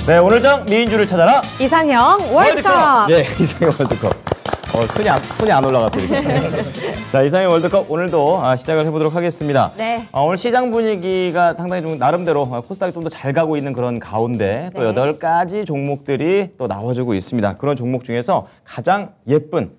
네, 오늘장 미인주를 찾아라. 이상형 월드컵. 예, 이상형 월드컵. 손이 안 올라갔어요. 자, 이상형 월드컵 오늘도 시작을 해보도록 하겠습니다. 네. 오늘 시장 분위기가 상당히 좀 나름대로 코스닥이 좀 더 잘 가고 있는 그런 가운데 또 8가지 종목들이 또 나와주고 있습니다. 그런 종목 중에서 가장 예쁜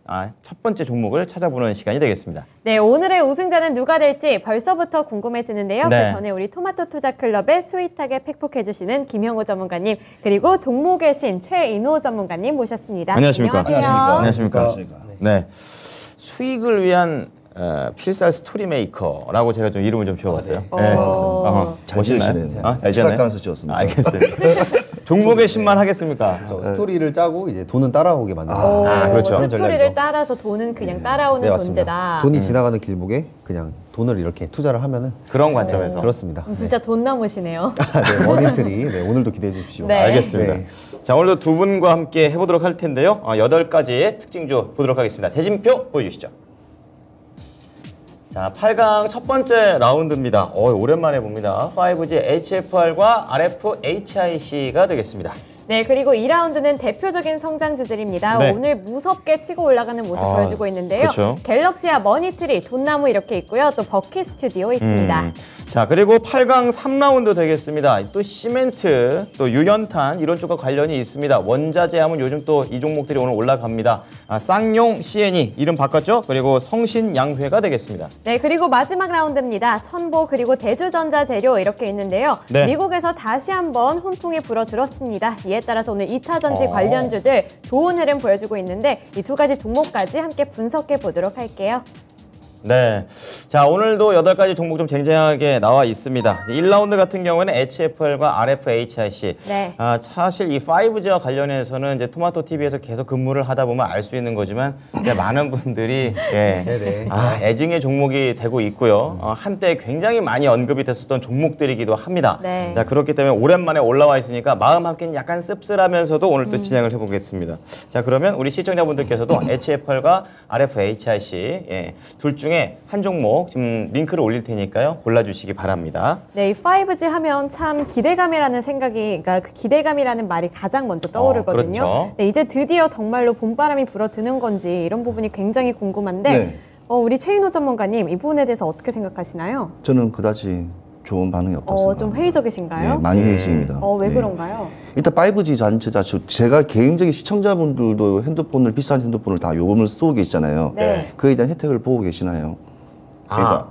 첫 번째 종목을 찾아보는 시간이 되겠습니다. 네, 오늘의 우승자는 누가 될지 벌써부터 궁금해지는데요. 네. 그 전에 우리 토마토 투자 클럽에 스윗하게 팩폭해주시는 김형우 전문가님, 그리고 종목의 신 최인호 전문가님 모셨습니다. 안녕하십니까? 안녕하세요. 네, 수익을 위한 필살 스토리 메이커라고 제가 좀 이름을 좀 지어봤어요. 잘 지으시네요. 잘 지었나요? 가면서 지었습니다. 알겠습니다. 종목의 신만 하겠습니까? 스토리를 짜고 이제 돈은 따라오게 만든다. 그렇죠. 스토리를 따라서 돈은 그냥 따라오는 맞습니다. 존재다. 돈이 지나가는 길목에 그냥 돈을 이렇게 투자를 하면은 그런 관점에서. 그렇습니다. 진짜 돈나무시네요. 네, 머니트리 오늘도 기대해 주십시오. 네. 알겠습니다. 네. 자, 오늘도 두 분과 함께 해보도록 할 텐데요. 8가지의 특징주 보도록 하겠습니다. 대진표 보여주시죠. 자, 8강 첫 번째 라운드입니다. 오랜만에 봅니다. 5G HFR과 RFHIC가 되겠습니다. 네, 그리고 2라운드는 대표적인 성장주들입니다. 네. 오늘 무섭게 치고 올라가는 모습 보여주고 있는데요. 그렇죠. 갤럭시와 머니트리, 돈나무 이렇게 있고요. 또 버킷 스튜디오 있습니다. 자, 그리고 8강 3라운드 되겠습니다. 또 시멘트, 또 유연탄 이런 쪽과 관련이 있습니다. 원자재 하면 요즘 또 이 종목들이 오늘 올라갑니다. 쌍용 CNE 이름 바꿨죠? 그리고 성신양회가 되겠습니다. 네, 그리고 마지막 라운드입니다. 천보 그리고 대주전자 재료 이렇게 있는데요. 네. 미국에서 다시 한번 훈풍이 불어들었습니다. 이에 따라서 오늘 2차 전지 관련주들 좋은 흐름 보여주고 있는데 이 두 가지 종목까지 함께 분석해 보도록 할게요. 네. 자, 오늘도 8가지 종목 좀 쟁쟁하게 나와 있습니다. 1라운드 같은 경우에는 HFR과 RFHIC. 네. 사실 이 5G와 관련해서는 이제 토마토 TV에서 계속 근무를 하다 보면 알 수 있는 거지만 이제 많은 분들이 애증의 종목이 되고 있고요. 한때 굉장히 많이 언급이 됐었던 종목들이기도 합니다. 네. 자, 그렇기 때문에 오랜만에 올라와 있으니까 마음 한켠 약간 씁쓸하면서도 오늘 또 진행을 해보겠습니다. 자, 그러면 우리 시청자분들께서도 HFR과 RFHIC 둘 중에 한 종목 지금 링크를 올릴 테니까요. 골라주시기 바랍니다. 네, 이 5G 하면 참 기대감이라는 생각이, 그러니까 그 기대감이라는 말이 가장 먼저 떠오르거든요. 그렇죠. 네, 이제 드디어 정말로 봄바람이 불어드는 건지 이런 부분이 굉장히 궁금한데 네. 우리 최인호 전문가님 이 부분에 대해서 어떻게 생각하시나요? 저는 그다지 좋은 반응이 없었습니다. 좀 회의적이신가요? 네, 많이 회의적입니다. 왜 네. 그런가요? 일단 5G 자체 제가 개인적인 시청자분들도 핸드폰을 비싼 핸드폰을 다 요금을 쓰고 계시잖아요. 네. 그에 대한 혜택을 보고 계시나요? 그러니까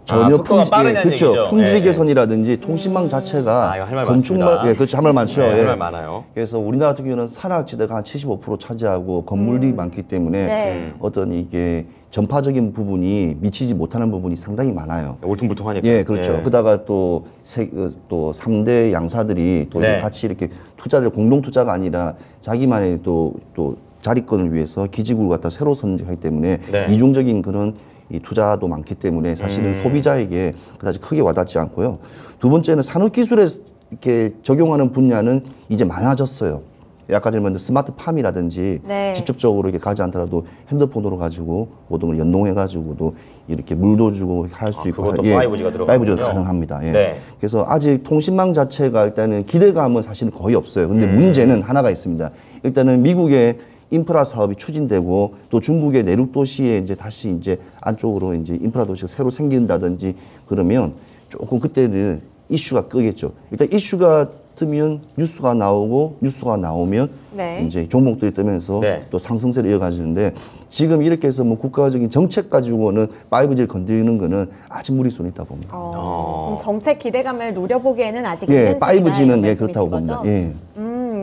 전혀 속도가 빠르냐는 그렇죠. 얘기죠. 품질 예. 개선이라든지 통신망 자체가 이거 할 말 건축망, 많습니다. 그렇죠. 할 말 많죠. 네, 할 예. 말 많아요. 그래서 우리나라 같은 경우는 산악지대가 한 75% 차지하고 건물이 많기 때문에 네. 어떤 이게 전파적인 부분이 미치지 못하는 부분이 상당히 많아요. 울퉁불퉁하니까. 예, 그렇죠. 그러다가 또 3대 양사들이 또 네. 같이 이렇게 투자를 공동 투자가 아니라 자기만의 또 자리권을 위해서 기지국을 갖다 새로 선택하기 때문에 네. 이중적인 그런 이 투자도 많기 때문에 사실은 소비자에게 그다지 크게 와닿지 않고요. 두 번째는 산업기술에 이렇게 적용하는 분야는 이제 많아졌어요. 아까 전에 스마트팜이라든지 네. 직접적으로 이렇게 가지 않더라도 핸드폰으로 가지고 모든 걸 연동해가지고도 이렇게 물도 주고 할 수 있고. 그것도 5G가 들어가군요. 5G가 가능합니다. 예. 네. 그래서 아직 통신망 자체가 일단은 기대감은 사실은 거의 없어요. 근데 문제는 하나가 있습니다. 일단은 미국의 인프라 사업이 추진되고 또 중국의 내륙 도시에 이제 다시 이제 안쪽으로 이제 인프라 도시가 새로 생긴다든지 그러면 조금 그때는 이슈가 끄겠죠. 일단 이슈가 뜨면 뉴스가 나오고 뉴스가 나오면 네. 이제 종목들이 뜨면서 네. 또 상승세를 이어가지는데 지금 이렇게 해서 뭐 국가적인 정책 가지고는 5G를 건드리는 거는 아직 무리수는 있다 봅니다. 그럼 정책 기대감을 노려보기에는 아직 예, 있는 시기다, 5G는 이런 예 그렇다고 말씀이신 봅니다. 거죠? 예.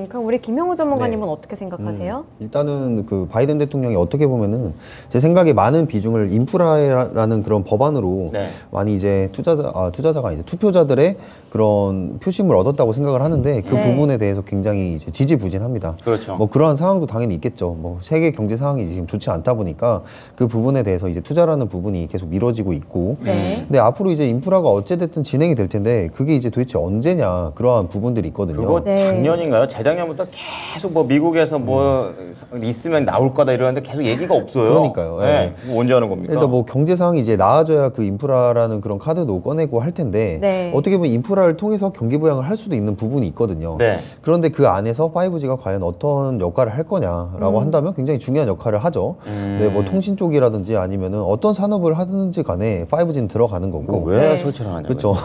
그럼 우리 김형우 전문가님은 어떻게 생각하세요? 일단은 그 바이든 대통령이 어떻게 보면은 제 생각에 많은 비중을 인프라라는 그런 법안으로 네. 많이 이제 투자자가 이제 투표자들의 그런 표심을 얻었다고 생각을 하는데 그 네. 부분에 대해서 굉장히 이제 지지부진합니다. 그렇죠. 뭐 그러한 상황도 당연히 있겠죠. 뭐 세계 경제 상황이 지금 좋지 않다 보니까 그 부분에 대해서 이제 투자라는 부분이 계속 미뤄지고 있고. 네. 근데 앞으로 이제 인프라가 어찌됐든 진행이 될 텐데 그게 이제 도대체 언제냐 그러한 부분들이 있거든요. 그거 네. 작년인가요? 재작년부터 때부터 계속 뭐 미국에서 뭐 있으면 나올 거다 이러는데 계속 얘기가 없어요. 그러니까요. 네. 뭐 언제 하는 겁니까? 일단 뭐 경제 상황이 이제 나아져야 그 인프라라는 그런 카드도 꺼내고 할 텐데 네. 어떻게 보면 인프라를 통해서 경기 부양을 할 수도 있는 부분이 있거든요. 네. 그런데 그 안에서 5G가 과연 어떤 역할을 할 거냐라고 한다면 굉장히 중요한 역할을 하죠. 네, 뭐 통신 쪽이라든지 아니면은 어떤 산업을 하든지 간에 5G는 들어가는 거고. 왜 네. 설치를 하냐? 그렇죠.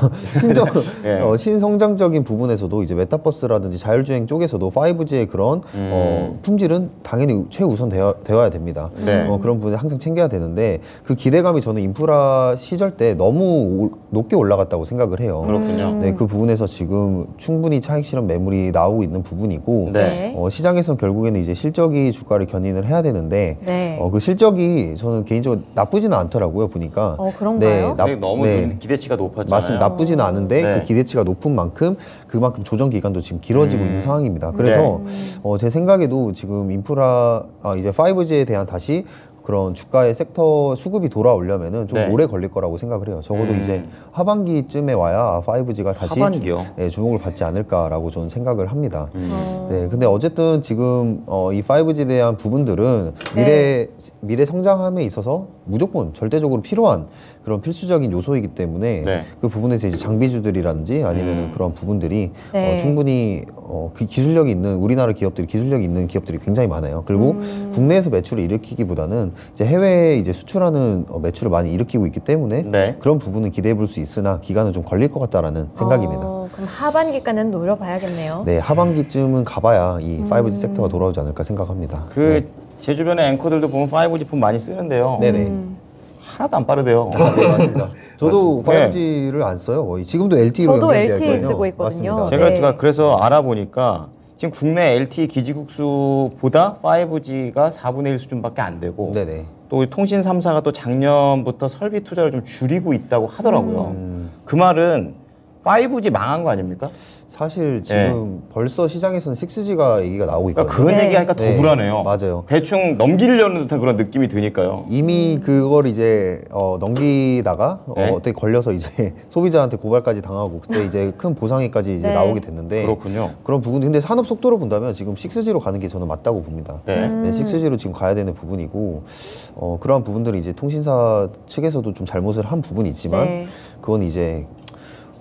네. 신성장적인 부분에서도 이제 메타버스라든지 자율주행 쪽에서도 5G의 그런 품질은 당연히 최우선 되어야 됩니다. 네. 그런 부분을 항상 챙겨야 되는데 그 기대감이 저는 인프라 시절 때 너무 높게 올라갔다고 생각을 해요. 그렇군요. 네, 그 부분에서 지금 충분히 차익 실현 매물이 나오고 있는 부분이고 네. 시장에서는 결국에는 이제 실적이 주가를 견인을 해야 되는데 네. 그 실적이 저는 개인적으로 나쁘지는 않더라고요 보니까. 그런가요? 너무 기대치가 높았잖아요. 맞습니다. 나쁘지는 않은데 네. 그 기대치가 높은 만큼 그만큼 조정 기간도 지금 길어지고 있는 상황입니다. 그래서 제 생각에도 지금 인프라 이제 5G에 대한 다시 그런 주가의 섹터 수급이 돌아오려면은 좀 네. 오래 걸릴 거라고 생각을 해요. 적어도 이제 하반기쯤에 와야 5G가 다시 하반기요? 주목을 받지 않을까라고 저는 생각을 합니다. 네, 근데 어쨌든 지금 이 5G에 대한 부분들은 미래 성장함에 있어서 무조건 절대적으로 필요한 그런 필수적인 요소이기 때문에 네. 그 부분에서 이제 장비주들이라든지 아니면은 그런 부분들이 네. 충분히 그 기술력이 있는 우리나라 기업들이 기술력이 있는 기업들이 굉장히 많아요. 그리고 국내에서 매출을 일으키기보다는 이제 해외에 이제 수출하는 매출을 많이 일으키고 있기 때문에 네. 그런 부분은 기대해 볼 수 있으나 기간은 좀 걸릴 것 같다라는 생각입니다. 그럼 하반기까지는 노려봐야겠네요. 네, 하반기쯤은 가봐야 이 5G 섹터가 돌아오지 않을까 생각합니다. 제 주변의 앵커들도 보면 5G 폰 많이 쓰는데요. 네네. 하나도 안 빠르대요. 네, 맞습니다. 저도 맞습니다. 5G를 안 써요. 거의 지금도 LTE로 저도 연결되어 LTE 있거든요. 쓰고 있거든요. 맞습니다. 네. 제가 그래서 알아보니까 지금 국내 LTE 기지국수보다 5G가 4분의 1 수준밖에 안 되고 네네. 또 통신 3사가 또 작년부터 설비 투자를 좀 줄이고 있다고 하더라고요. 그 말은 5G 망한 거 아닙니까? 사실 지금 벌써 시장에서는 6G가 얘기가 나오고 있거든요. 그러니까 그런 네. 얘기하니까 더 네, 불안해요. 맞아요. 대충 넘기려는 듯한 그런 느낌이 드니까요. 이미 그걸 이제 넘기다가 네. 어떻게 걸려서 이제 소비자한테 고발까지 당하고 그때 이제 큰 보상액까지 이제 네. 나오게 됐는데 그렇군요. 그런 부분이 근데 산업 속도로 본다면 지금 6G로 가는 게 저는 맞다고 봅니다. 네. 6G로 지금 가야 되는 부분이고 그러한 부분들이 이제 통신사 측에서도 좀 잘못을 한 부분이 있지만 네. 그건 이제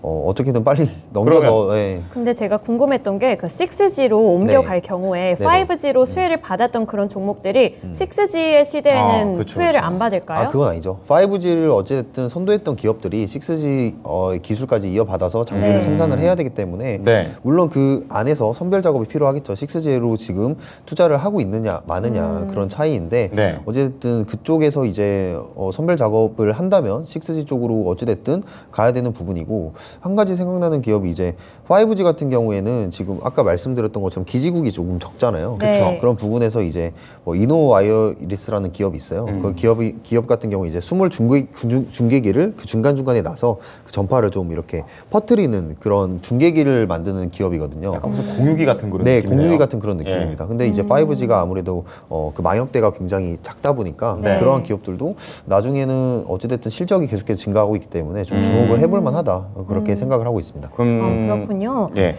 어떻게든 빨리 넘겨서 근데 제가 궁금했던 게 그 6G로 옮겨갈 경우에 네네. 5G로 수혜를 받았던 그런 종목들이 6G의 시대에는 그쵸, 수혜를 안 받을까요? 그건 아니죠. 5G를 어쨌든 선도했던 기업들이 6G 기술까지 이어받아서 장비를 네. 생산을 해야 되기 때문에 네. 물론 그 안에서 선별 작업이 필요하겠죠. 6G로 지금 투자를 하고 있느냐 마느냐 그런 차이인데 네. 어쨌든 그쪽에서 이제 선별 작업을 한다면 6G 쪽으로 어찌됐든 가야 되는 부분이고 한 가지 생각나는 기업이 이제 5G 같은 경우에는 지금 아까 말씀드렸던 것처럼 기지국이 조금 적잖아요. 네. 그렇죠. 그런 부분에서 이제 이노와이어리스라는 기업이 있어요. 그 기업 같은 경우 이제 스몰 중계기를 그 중간중간에 나서 그 전파를 좀 이렇게 퍼뜨리는 그런 중계기를 만드는 기업이거든요. 약간 무슨 공유기 같은 그런 네, 느낌이네요. 공유기 같은 그런 느낌입니다. 근데 이제 5G가 아무래도 그 망역대가 굉장히 작다 보니까 네. 그러한 기업들도 나중에는 어찌됐든 실적이 계속해서 증가하고 있기 때문에 좀 주목을 해볼 만하다 그렇게 생각을 하고 있습니다. 그렇군요. 예.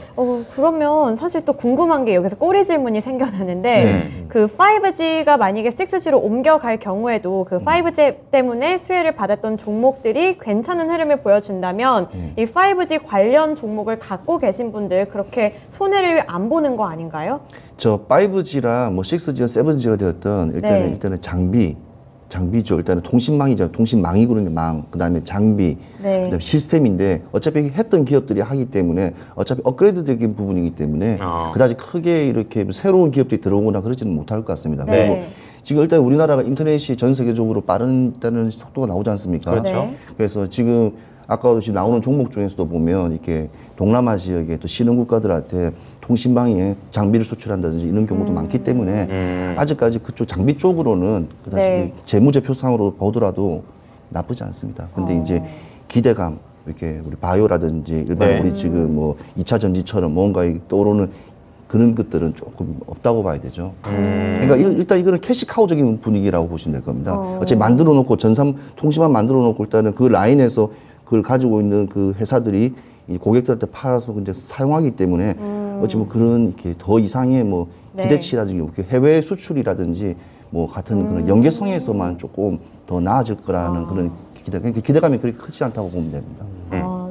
그러면 사실 또 궁금한 게 여기서 꼬리 질문이 생겨나는데 그 5G가 만약에 6G로 옮겨갈 경우에도 그 5G 때문에 수혜를 받았던 종목들이 괜찮은 흐름을 보여준다면 이 5G 관련 종목을 갖고 계신 분들 그렇게 손해를 안 보는 거 아닌가요? 저 5G랑 뭐 6G가 7G가 되었던 일단은 장비죠. 일단은 통신망이죠. 통신망이 그러는 망. 그다음에 장비. 네. 그다음에 시스템인데 어차피 했던 기업들이 하기 때문에 어차피 업그레이드적인 부분이기 때문에 그다지 크게 이렇게 새로운 기업들이 들어오거나 그러지는 못할 것 같습니다. 네. 그리고 지금 일단 우리나라가 인터넷이 전 세계적으로 빠른다는 속도가 나오지 않습니까? 그렇죠. 네. 그래서 지금 아까 지금 나오는 종목 중에서도 보면 이렇게 동남아 지역의 또 신흥 국가들한테 통신망에 장비를 수출한다든지 이런 경우도 많기 때문에 아직까지 그쪽 장비 쪽으로는 그다지 네. 재무제표상으로 보더라도 나쁘지 않습니다. 근데 이제 기대감 이렇게 우리 바이오라든지 일반 네. 우리 지금 뭐 2차 전지처럼 뭔가 떠오르는 그런 것들은 조금 없다고 봐야 되죠. 그러니까 일단 이거는 캐시카우적인 분위기라고 보시면 될 겁니다. 어차피 만들어 놓고 통신만 만들어 놓고 일단은 그 라인에서 그걸 가지고 있는 그 회사들이 이 고객들한테 팔아서 이제 사용하기 때문에 어찌 보면 그런 이렇게 더 이상의 뭐 네. 기대치라든지 해외 수출이라든지 뭐 같은 그런 연계성에서만 조금 더 나아질 거라는 그런 기대감이 그렇게 크지 않다고 보면 됩니다.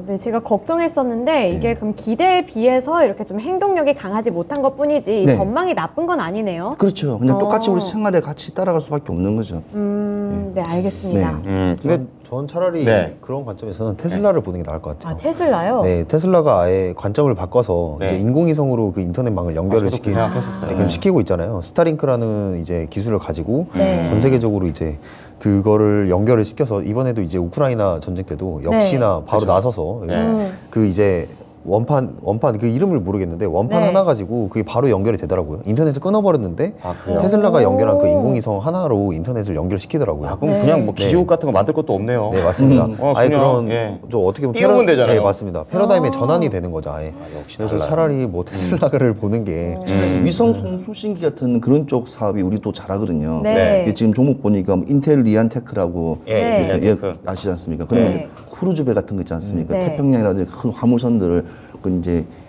네, 제가 걱정했었는데 이게 그럼 기대에 비해서 이렇게 좀 행동력이 강하지 못한 것뿐이지 이 네. 전망이 나쁜 건 아니네요. 그렇죠. 그냥 똑같이 우리 생활에 같이 따라갈 수밖에 없는 거죠. 네, 알겠습니다. 근데 전 차라리 네. 그런 관점에서는 테슬라를 보는 게 나을 것 같아요. 아, 테슬라요? 네, 테슬라가 아예 관점을 바꿔서 네. 이제 인공위성으로 그 인터넷망을 연결을 저도 그 생각했었어요. 지금 시키고 있잖아요. 스타링크라는 이제 기술을 가지고 네. 전 세계적으로 이제 그거를 연결을 시켜서 이번에도 이제 우크라이나 전쟁 때도 역시나 바로 나서서 그 이제 원판 그 이름을 모르겠는데 원판 네. 하나 가지고 그게 바로 연결이 되더라고요. 인터넷을 끊어버렸는데 그래요? 테슬라가 연결한 그 오. 인공위성 하나로 인터넷을 연결시키더라고요. 그럼 그냥 뭐 기지국 같은 거 만들 것도 없네요. 네, 맞습니다. 아예 그냥, 그런 좀 어떻게 보면 띄우면 되잖아요. 네, 맞습니다. 패러다임의 전환이 되는 거죠, 아예. 역시 그래서 달라요. 차라리 뭐 테슬라를 보는 게 위성 송수신기 같은 그런 쪽 사업이 우리 또 잘하거든요. 네. 이게 지금 종목 보니까 뭐 인텔 리안테크라고 네. 아시지 않습니까? 그러면 네. 이제 크루즈배 같은 거 있지 않습니까? 네. 태평양이라든지 큰 화물선들을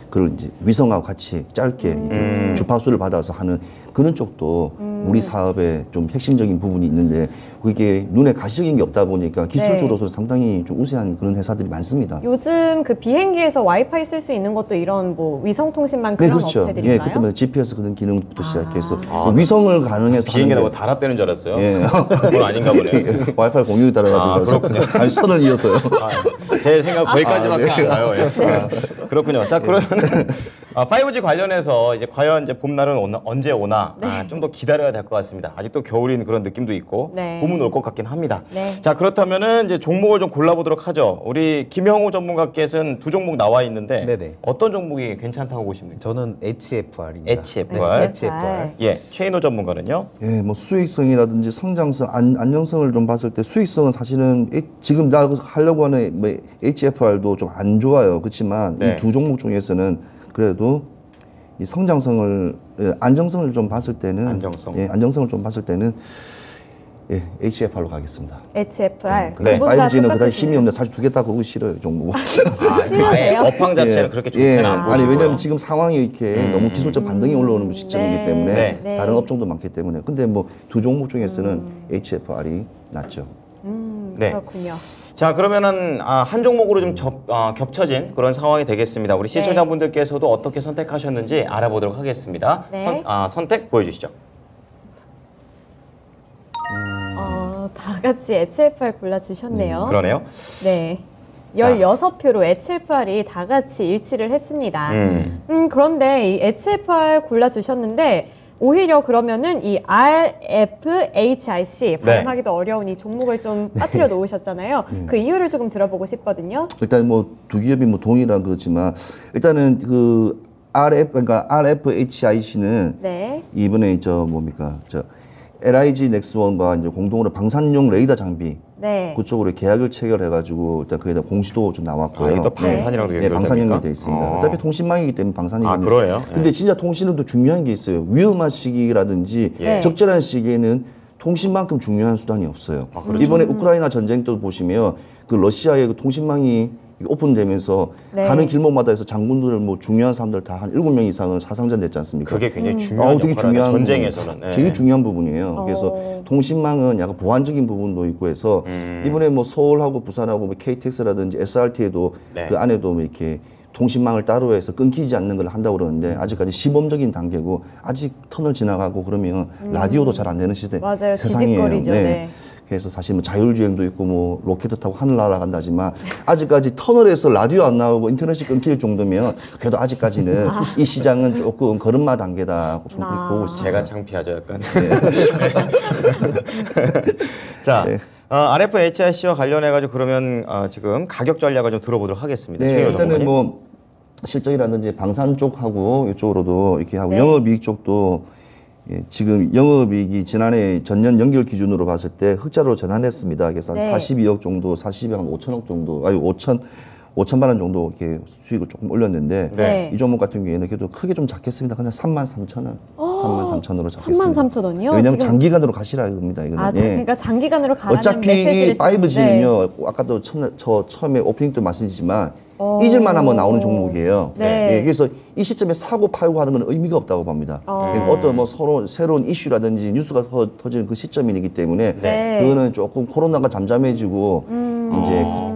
그걸 이제 위성하고 같이 짧게 이렇게 주파수를 받아서 하는 그런 쪽도 우리 사업의 좀 핵심적인 부분이 있는데 그게 눈에 가시적인 게 없다 보니까 기술적으로서 상당히 좀 우세한 그런 회사들이 많습니다. 요즘 그 비행기에서 와이파이 쓸 수 있는 것도 이런 뭐 위성통신망 네, 그런 그렇죠. 업체들인가요? 예, 그때마다 GPS 그런 기능부터 시작해서 위성을 가능해서 비행기라고 하는데 달았다는 줄 알았어요. 예. 그건 아닌가 보네요. 와이파이 공유에 따라가지고 그렇군요. 아니 선을 이어서요. 제 생각 거기까지밖에 안 가요. 예. 그렇군요. 자, 그러면 5G 관련해서 이제 과연 이제 봄날은 언제 오나 좀 더 기다려야 될 것 같습니다. 아직도 겨울인 그런 느낌도 있고 네. 봄은 올 것 같긴 합니다. 네. 자, 그렇다면은 이제 종목을 좀 골라보도록 하죠. 우리 김형우 전문가께서는 두 종목 나와 있는데 네네. 어떤 종목이 괜찮다고 보십니까? 저는 HFR입니다. HFR. HFR. 예, 최인호 전문가는요? 예, 뭐 수익성이라든지 성장성, 안정성을 좀 봤을 때 수익성은 사실은 지금 나 하려고 하는 뭐 HFR도 좀 안 좋아요. 그렇지만 네. 이 두 종목 중에서는 그래도 이 성장성을 안정성을 좀 봤을 때는 안정성을 좀 봤을 때는 예, HFR로 가겠습니다. HFR. 네. 5G는 그다지 힘이 없는데 사실 두 개 다 그러기 싫어요, 종목. 아예 업황 자체는 그렇게 좋지는 않고. 아니 왜냐면 지금 상황이 이렇게 너무 기술적 반등이 올라오는 시점이기 네. 때문에 네. 다른 업종도 많기 때문에 근데 뭐 두 종목 중에서는 HFR이 낫죠. 네. 그렇군요. 자, 그러면은 한 종목으로 좀 겹쳐진 그런 상황이 되겠습니다. 우리 시청자분들께서도 어떻게 선택하셨는지 알아보도록 하겠습니다. 네. 선택 보여주시죠. 다 같이 HFR 골라주셨네요. 그러네요. 네. 16표로 HFR이 다 같이 일치를 했습니다. 그런데 이 HFR 골라주셨는데 오히려 그러면은 이 RFHIC 발음하기도 어려운 이 종목을 좀 빠뜨려 놓으셨잖아요. 그 이유를 조금 들어보고 싶거든요. 일단 뭐 두 기업이 뭐 동일한 거지만 일단은 그 그러니까 RFHIC는 네. 이번에 저 LIG 넥스원과 이제 공동으로 방산용 레이더 장비 네. 그쪽으로 계약을 체결해가지고 일단 그에다 공시도 좀 나왔고요. 이게 또 방산이랑도 네, 연결됩니까? 방산 연결돼 있습니다. 어차피 통신망이기 때문에 방산이 그래요? 근데 진짜 통신은 또 중요한 게 있어요. 위험한 시기라든지 예. 적절한 시기에는 통신만큼 중요한 수단이 없어요. 그렇죠. 이번에 우크라이나 전쟁 때 보시면 그 러시아의 그 통신망이 오픈되면서 네. 가는 길목마다 해서 장군들 뭐 중요한 사람들 다 한 7명 이상은 사상자 냈지 않습니까? 그게 굉장히 중요한 되게 역할을 하는 중요한 전쟁에서는. 네. 제일 중요한 부분이에요. 그래서 통신망은 약간 보안적인 부분도 있고 해서 이번에 뭐 서울하고 부산하고 뭐 KTX라든지 SRT에도 네. 그 안에도 뭐 이렇게 통신망을 따로 해서 끊기지 않는 걸 한다고 그러는데 아직까지 시범적인 단계고 아직 터널 지나가고 그러면 라디오도 잘 안 되는 시대 맞아요. 세상이에요. 지직거리죠. 네. 그래서 사실 뭐 자율주행도 있고 뭐 로켓 타고 하늘 날아간다지만 아직까지 터널에서 라디오 안 나오고 인터넷이 끊길 정도면 그래도 아직까지는 이 시장은 조금 걸음마 단계다 좀 그렇게 보고 있습니다. 제가 창피하죠, 약간. 자, RFHIC와 관련해가지고 그러면 지금 가격 전략을 좀 들어보도록 하겠습니다. 네, 최영호 일단은 전문가님. 뭐 실적이라든지 방산 쪽하고 이쪽으로도 이렇게 하고 영업이익 쪽도 지금 영업이익이 지난해 전년 연결 기준으로 봤을 때 흑자로 전환했습니다. 그래서 한 42억 정도, 42억 한 5천억 정도, 아니 5천만 원 정도 이렇게 수익을 조금 올렸는데 네. 이 종목 같은 경우에는 그래도 크게 좀 작겠습니다. 그냥 33,000원, 33,000원으로 작겠습니다. 33,000원이요? 왜냐하면 지금... 장기간으로 가시라 겁니다. 이거는. 아, 그러니까 장기간으로 가라는 어차피 메시지를 이 5G는요. 아까도 저 처음에 오프닝 때 말씀드리지만 잊을만 하면 나오는 종목이에요. 네. 예, 그래서 이 시점에 사고 팔고 하는 건 의미가 없다고 봅니다. 어떤 뭐 서로 새로운 이슈라든지 뉴스가 터지는 그 시점이기 때문에 네. 그거는 조금 코로나가 잠잠해지고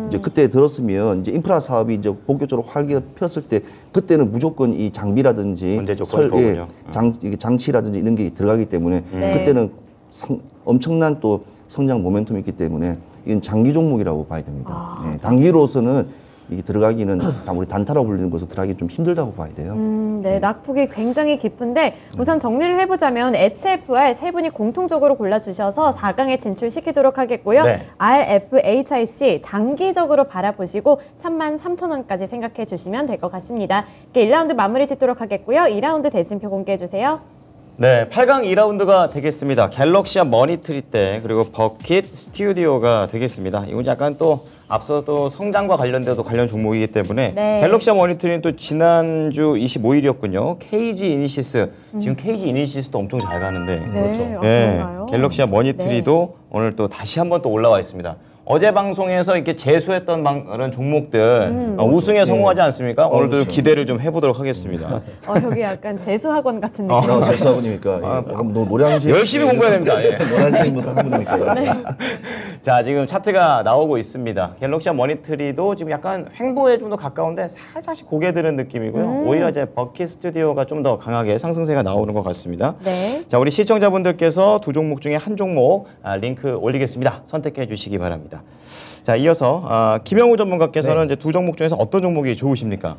이제 그때 들었으면 이제 인프라 사업이 이제 본격적으로 활기가 폈을 때 그때는 무조건 이 장비라든지 전제 조건이 거군요. 이게 장치라든지 이런 게 들어가기 때문에 그때는 엄청난 또 성장 모멘텀이 있기 때문에 이건 장기 종목이라고 봐야 됩니다. 네, 단기로서는 이게 들어가기는 우리 단타라고 불리는 것을 들어가기 좀 힘들다고 봐야 돼요. 네, 낙폭이 굉장히 깊은데 우선 정리를 해보자면 HFR 세 분이 공통적으로 골라주셔서 4강에 진출시키도록 하겠고요. 네. RFHIC 장기적으로 바라보시고 33,000원까지 생각해 주시면 될 것 같습니다. 1라운드 마무리 짓도록 하겠고요. 2라운드 대진표 공개해 주세요. 네, 8강 2라운드가 되겠습니다. 갤럭시와 머니트리 때 그리고 버킷 스튜디오가 되겠습니다. 이건 약간 또 앞서 또 성장과 관련돼도 관련 종목이기 때문에 네. 갤럭시와 머니트리는 또 지난주 25일이었군요. KG 이니시스 지금 KG 이니시스도 엄청 잘 가는데 네, 그런가요? 갤럭시와 머니트리도 오늘 또 다시 한번 또 올라와 있습니다. 어제 방송에서 이렇게 재수했던 그런 종목들 우승에 성공하지 않습니까? 오늘도 그렇죠. 기대를 좀 해보도록 하겠습니다. 여기 약간 재수학원 같은 느낌. 재수학원이니까 노량진 열심히 공부해야 됩니다. 예. 노량진 무슨 학원이니까. 자, 지금 차트가 나오고 있습니다. 갤럭시와 머니트리도 지금 약간 횡보에 좀 더 가까운데 살짝씩 고개 드는 느낌이고요. 오히려 이제 버킷 스튜디오가 좀 더 강하게 상승세가 나오는 것 같습니다. 네. 자, 우리 시청자분들께서 두 종목 중에 한 종목 링크 올리겠습니다. 선택해 주시기 바랍니다. 자, 이어서 김영우 전문가께서는 이제 두 종목 중에서 어떤 종목이 좋으십니까?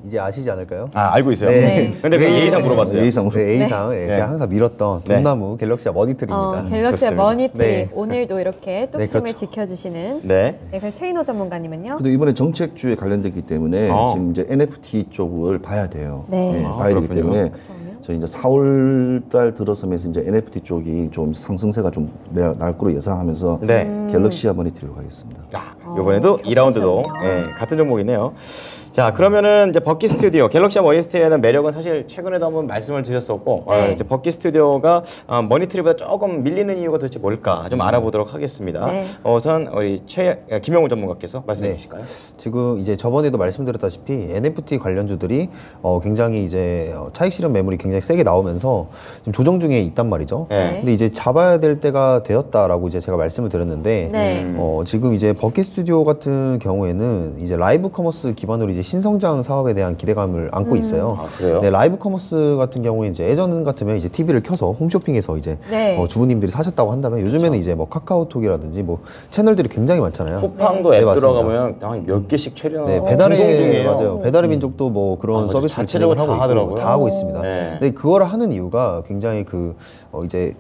이제 아시지 않을까요? 알고 있어요. 네. 근데 그 예의상 물어봤어요. 예의상으로. 네, A상 제가 항상 밀었던 네. 돈나무 갤럭시와 머니트리입니다. 갤럭시와 좋습니다. 머니트리 네. 오늘도 이렇게 뚝심을 그렇죠. 지켜주시는 네. 그럼 최인호 전문가님은요? 근데 이번에 정책주에 관련됐기 때문에 지금 이제 NFT 쪽을 봐야 돼요. 네. 봐야 되기 그렇군요. 때문에 저희 이제 4월 달 들어서면서 이제 NFT 쪽이 좀 상승세가 좀 날 거로 예상하면서 네. 갤럭시와 머니트리로 가겠습니다. 자, 이번에도 2라운드도 겹치셨네요. 같은 종목이네요. 자, 그러면은 이제 버킷 스튜디오, 갤럭시와 머니트리에 대한 매력은 사실 최근에도 한번 말씀을 드렸었고, 네. 이제 버킷 스튜디오가 머니트리보다 조금 밀리는 이유가 도대체 뭘까 좀 알아보도록 하겠습니다. 네. 우선 우리 김영우 전문가께서 말씀해 네. 주실까요? 지금 이제 저번에도 말씀드렸다시피 NFT 관련주들이 굉장히 이제 차익 실현 매물이 굉장히 세게 나오면서 지금 조정 중에 있단 말이죠. 네. 근데 이제 잡아야 될 때가 되었다라고 이제 제가 말씀을 드렸는데 네. 지금 이제 버킷 스튜디오 같은 경우에는 이제 라이브 커머스 기반으로 이제 신성장 사업에 대한 기대감을 안고 있어요. 아, 그래요? 네, 라이브 커머스 같은 경우에 이제 예전 같으면 이제 TV를 켜서 홈쇼핑에서 이제 네. 주부님들이 사셨다고 한다면 요즘에는 이제 뭐 카카오톡이라든지 뭐 채널들이 굉장히 많잖아요. 쿠팡도 네, 앱 맞습니다. 들어가면 한 몇 개씩 촬영 네, 방송 배달의 중이에요. 맞아요. 배달의 민족도 뭐 그런 맞아요. 서비스를 자체적으로 진행을 하고 다 있고 하더라고요. 다 하고 있습니다. 네. 근데 그거를 하는 이유가 굉장히 이제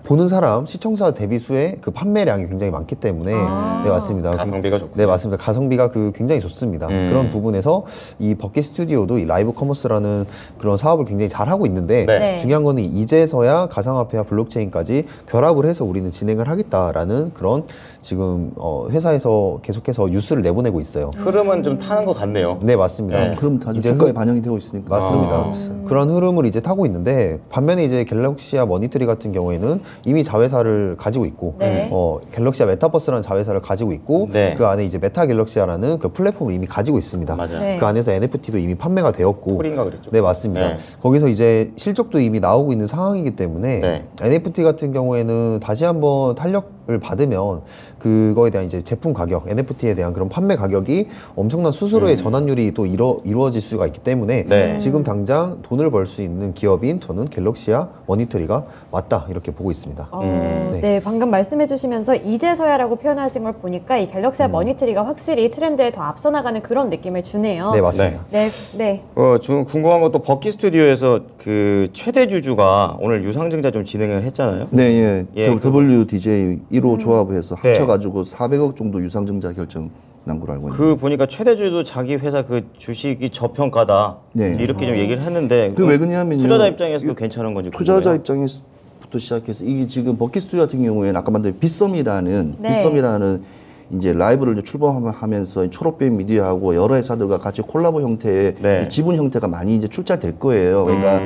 보는 사람 시청자 대비 수의 그 판매량이 굉장히 많기 때문에 네 맞습니다. 가성비가 좋군요. 네 맞습니다. 가성비가 굉장히 좋습니다. 그런 부분에서 이 버킷 스튜디오도 이 라이브 커머스라는 그런 사업을 굉장히 잘 하고 있는데 네. 중요한 거는 이제서야 가상화폐와 블록체인까지 결합을 해서 우리는 진행을 하겠다라는 그런 지금 회사에서 계속해서 뉴스를 내보내고 있어요. 흐름은 좀 타는 것 같네요. 네 맞습니다. 네. 그럼 다 이제 주가에 반영이 되고 있으니까. 맞습니다. 그런 흐름을 이제 타고 있는데 반면에 이제 갤럭시와 머니트리 같은 경우에는 이미 자회사를 가지고 있고 네. 갤럭시와 메타버스라는 자회사를 가지고 있고 네. 그 안에 이제 메타 갤럭시아라는 그 플랫폼을 이미 가지고 있습니다. 맞아요. 네. 그 안에서 NFT도 이미 판매가 되었고 콜인가 그랬죠? 네 맞습니다. 네. 거기서 이제 실적도 이미 나오고 있는 상황이기 때문에 네. NFT 같은 경우에는 다시 한번 탄력을 받으면 그거에 대한 이제 제품 가격, NFT에 대한 그런 판매 가격이 엄청난 수수료의 전환율이 또 이루어질 수가 있기 때문에 네. 지금 당장 돈을 벌 수 있는 기업인 저는 갤럭시와 머니터리가 맞다 이렇게 보고 있습니다. 네. 네. 방금 말씀해 주시면서 이제서야라고 표현하신 걸 보니까 이 갤럭시와 머니터리가 확실히 트렌드에 더 앞서 나가는 그런 느낌을 주네요. 네 맞습니다. 네, 네. 좀 궁금한 것도 버킷 스튜디오에서 그 최대 주주가 오늘 유상증자 좀 진행을 했잖아요. 네, 예. 예, WDJ 1호 조합해서 네. 합쳐가지고 400억 정도 유상증자 결정 난 걸로 알고 있는데. 그 보니까 최대주도 자기 회사 그 주식이 저평가다 네. 이렇게 좀 얘기를 했는데 그 왜 그러냐면요. 투자자 입장에서도 괜찮은 건지 투자자 궁금해요. 입장에서부터 시작해서 이게 지금 버킷 스튜디오 같은 경우에는 아까 말한 빗썸이라는 네. 빗썸이라는 이제 라이브를 이제 출범하면서 초록빛 미디어하고 여러 회사들과 같이 콜라보 형태의 네. 지분 형태가 많이 이제 출자될 거예요. 그러니까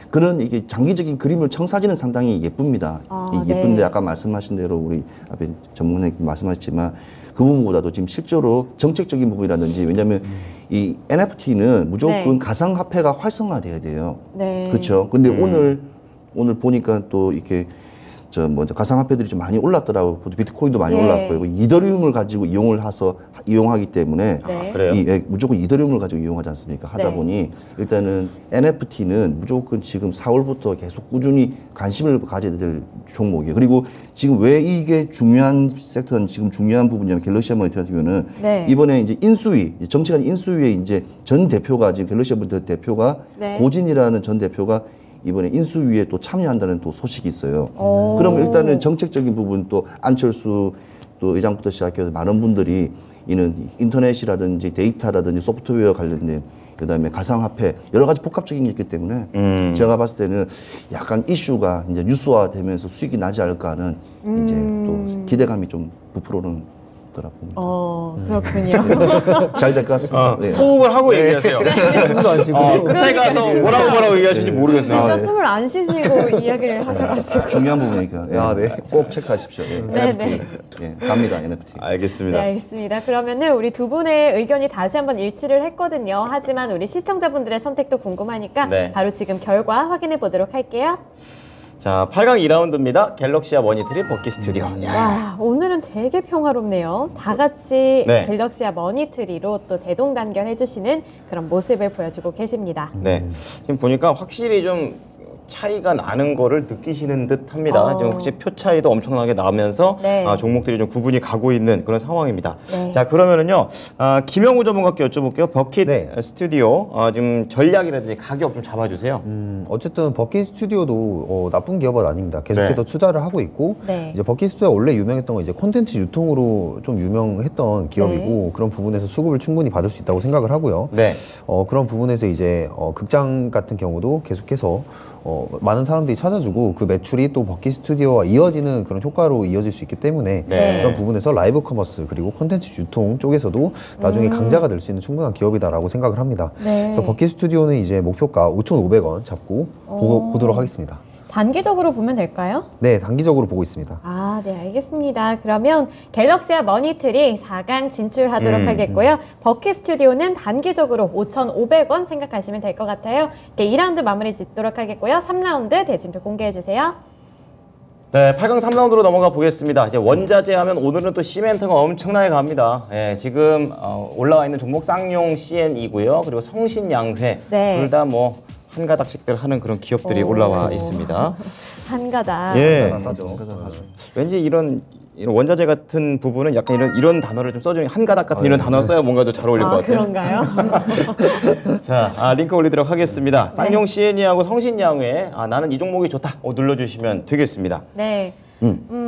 그런 이게 장기적인 그림을 청사진은 상당히 예쁩니다. 예쁜데 네. 아까 말씀하신 대로 우리 앞에 전문가님 말씀하셨지만 그 부분보다도 지금 실제로 정책적인 부분이라든지 왜냐하면 이 NFT는 무조건 네. 가상화폐가 활성화돼야 돼요. 네. 그렇죠. 근데 오늘 보니까 또 이렇게 가상화폐들이 좀 많이 올랐더라고요. 비트코인도 많이 네. 올랐고요. 이더리움을 가지고 이용하기 때문에 네. 그래요? 무조건 이더리움을 가지고 이용하지 않습니까? 하다 네. 보니 일단은 NFT는 무조건 지금 4월부터 계속 꾸준히 관심을 가져야 될 종목이에요. 그리고 지금 왜 이게 중요한 섹터는 지금 중요한 부분이냐면 갤럭시 모니터 같은 경우는 네. 이번에 이제 인수위 정치관 인수위에 이제 전 대표가 지금 갤럭시 모니터 대표가 네. 고진이라는 전 대표가 이번에 인수위에 또 참여한다는 또 소식이 있어요. 오. 그럼 일단은 정책적인 부분 또 안철수 또 의장부터 시작해서 많은 분들이 이는 인터넷이라든지 데이터라든지 소프트웨어 관련된 그다음에 가상화폐 여러 가지 복합적인 게 있기 때문에 제가 봤을 때는 약간 이슈가 이제 뉴스화되면서 수익이 나지 않을까 하는 이제 또 기대감이 좀 부풀어오는 거라 봅니다. 그렇군요. 잘 될 것 같습니다. 네. 호흡을 하고 얘기하세요. 숨도 안 쉬고. 끝에 가서 뭐라고 얘기하시는지 모르겠어요. 진짜 네. 숨을 안 쉬시고 이야기를 하셔가지고. 중요한 부분이니까 예. 아, 네. 꼭 체크하십시오. 예. 네, NFT 예. 갑니다 NFT. 알겠습니다. 네, 알겠습니다. 그러면은 우리 두 분의 의견이 다시 한번 일치를 했거든요. 하지만 우리 시청자분들의 선택도 궁금하니까 네. 바로 지금 결과 확인해 보도록 할게요. 자, 8강 2라운드입니다. 갤럭시아 머니트리 버키 스튜디오. 야. 와, 오늘은 되게 평화롭네요. 다 같이 네. 갤럭시아 머니트리로 또 대동단결 해주시는 그런 모습을 보여주고 계십니다. 네. 지금 보니까 확실히 좀 차이가 나는 거를 느끼시는 듯 합니다. 지금 확실히 표 차이도 엄청나게 나면서 네. 종목들이 좀 구분이 가고 있는 그런 상황입니다. 네. 자, 그러면은요, 김영우 전문가께 여쭤볼게요. 버킷 네. 스튜디오, 지금 전략이라든지 가격 좀 잡아주세요. 어쨌든 버킷 스튜디오도 나쁜 기업은 아닙니다. 계속해서 네. 투자를 하고 있고 네. 이제 버킷 스튜디오가 원래 유명했던 건 이제 콘텐츠 유통으로 좀 유명했던 기업이고 네. 그런 부분에서 수급을 충분히 받을 수 있다고 생각을 하고요. 네. 그런 부분에서 이제 극장 같은 경우도 계속해서 많은 사람들이 찾아주고 그 매출이 또 버킷 스튜디오와 이어지는 그런 효과로 이어질 수 있기 때문에 네. 그런 부분에서 라이브 커머스 그리고 콘텐츠 유통 쪽에서도 나중에 강자가 될 수 있는 충분한 기업이다라고 생각을 합니다. 네. 그래서 버킷 스튜디오는 이제 목표가 5,500원 잡고 보도록 하겠습니다. 단기적으로 보면 될까요? 네, 단기적으로 보고 있습니다. 아, 네, 알겠습니다. 그러면 갤럭시아 머니트리 4강 진출하도록 하겠고요. 버킷 스튜디오는 단기적으로 5,500원 생각하시면 될 것 같아요. 이렇게 2라운드 마무리 짓도록 하겠고요. 3라운드 대진표 공개해 주세요. 네, 8강 3라운드로 넘어가 보겠습니다. 이제 원자재 하면 오늘은 또 시멘트가 엄청나게 갑니다. 예, 지금 올라와 있는 종목 쌍용 CN이고요. 그리고 성신양회 네. 둘 다 뭐 한 가닥씩들 하는 그런 기업들이 올라와 있습니다. 한 가닥. 예. 하죠. 왠지 이런 원자재 같은 부분은 약간 이런 단어를 좀 써주는 한 가닥 같은 이런 단어를 써야 뭔가 더 잘 어울릴 것 같아요. 그런가요? 자, 링크 올리도록 하겠습니다. 쌍용 CN이하고 성신양회 나는 이 종목이 좋다. 눌러주시면 되겠습니다. 네.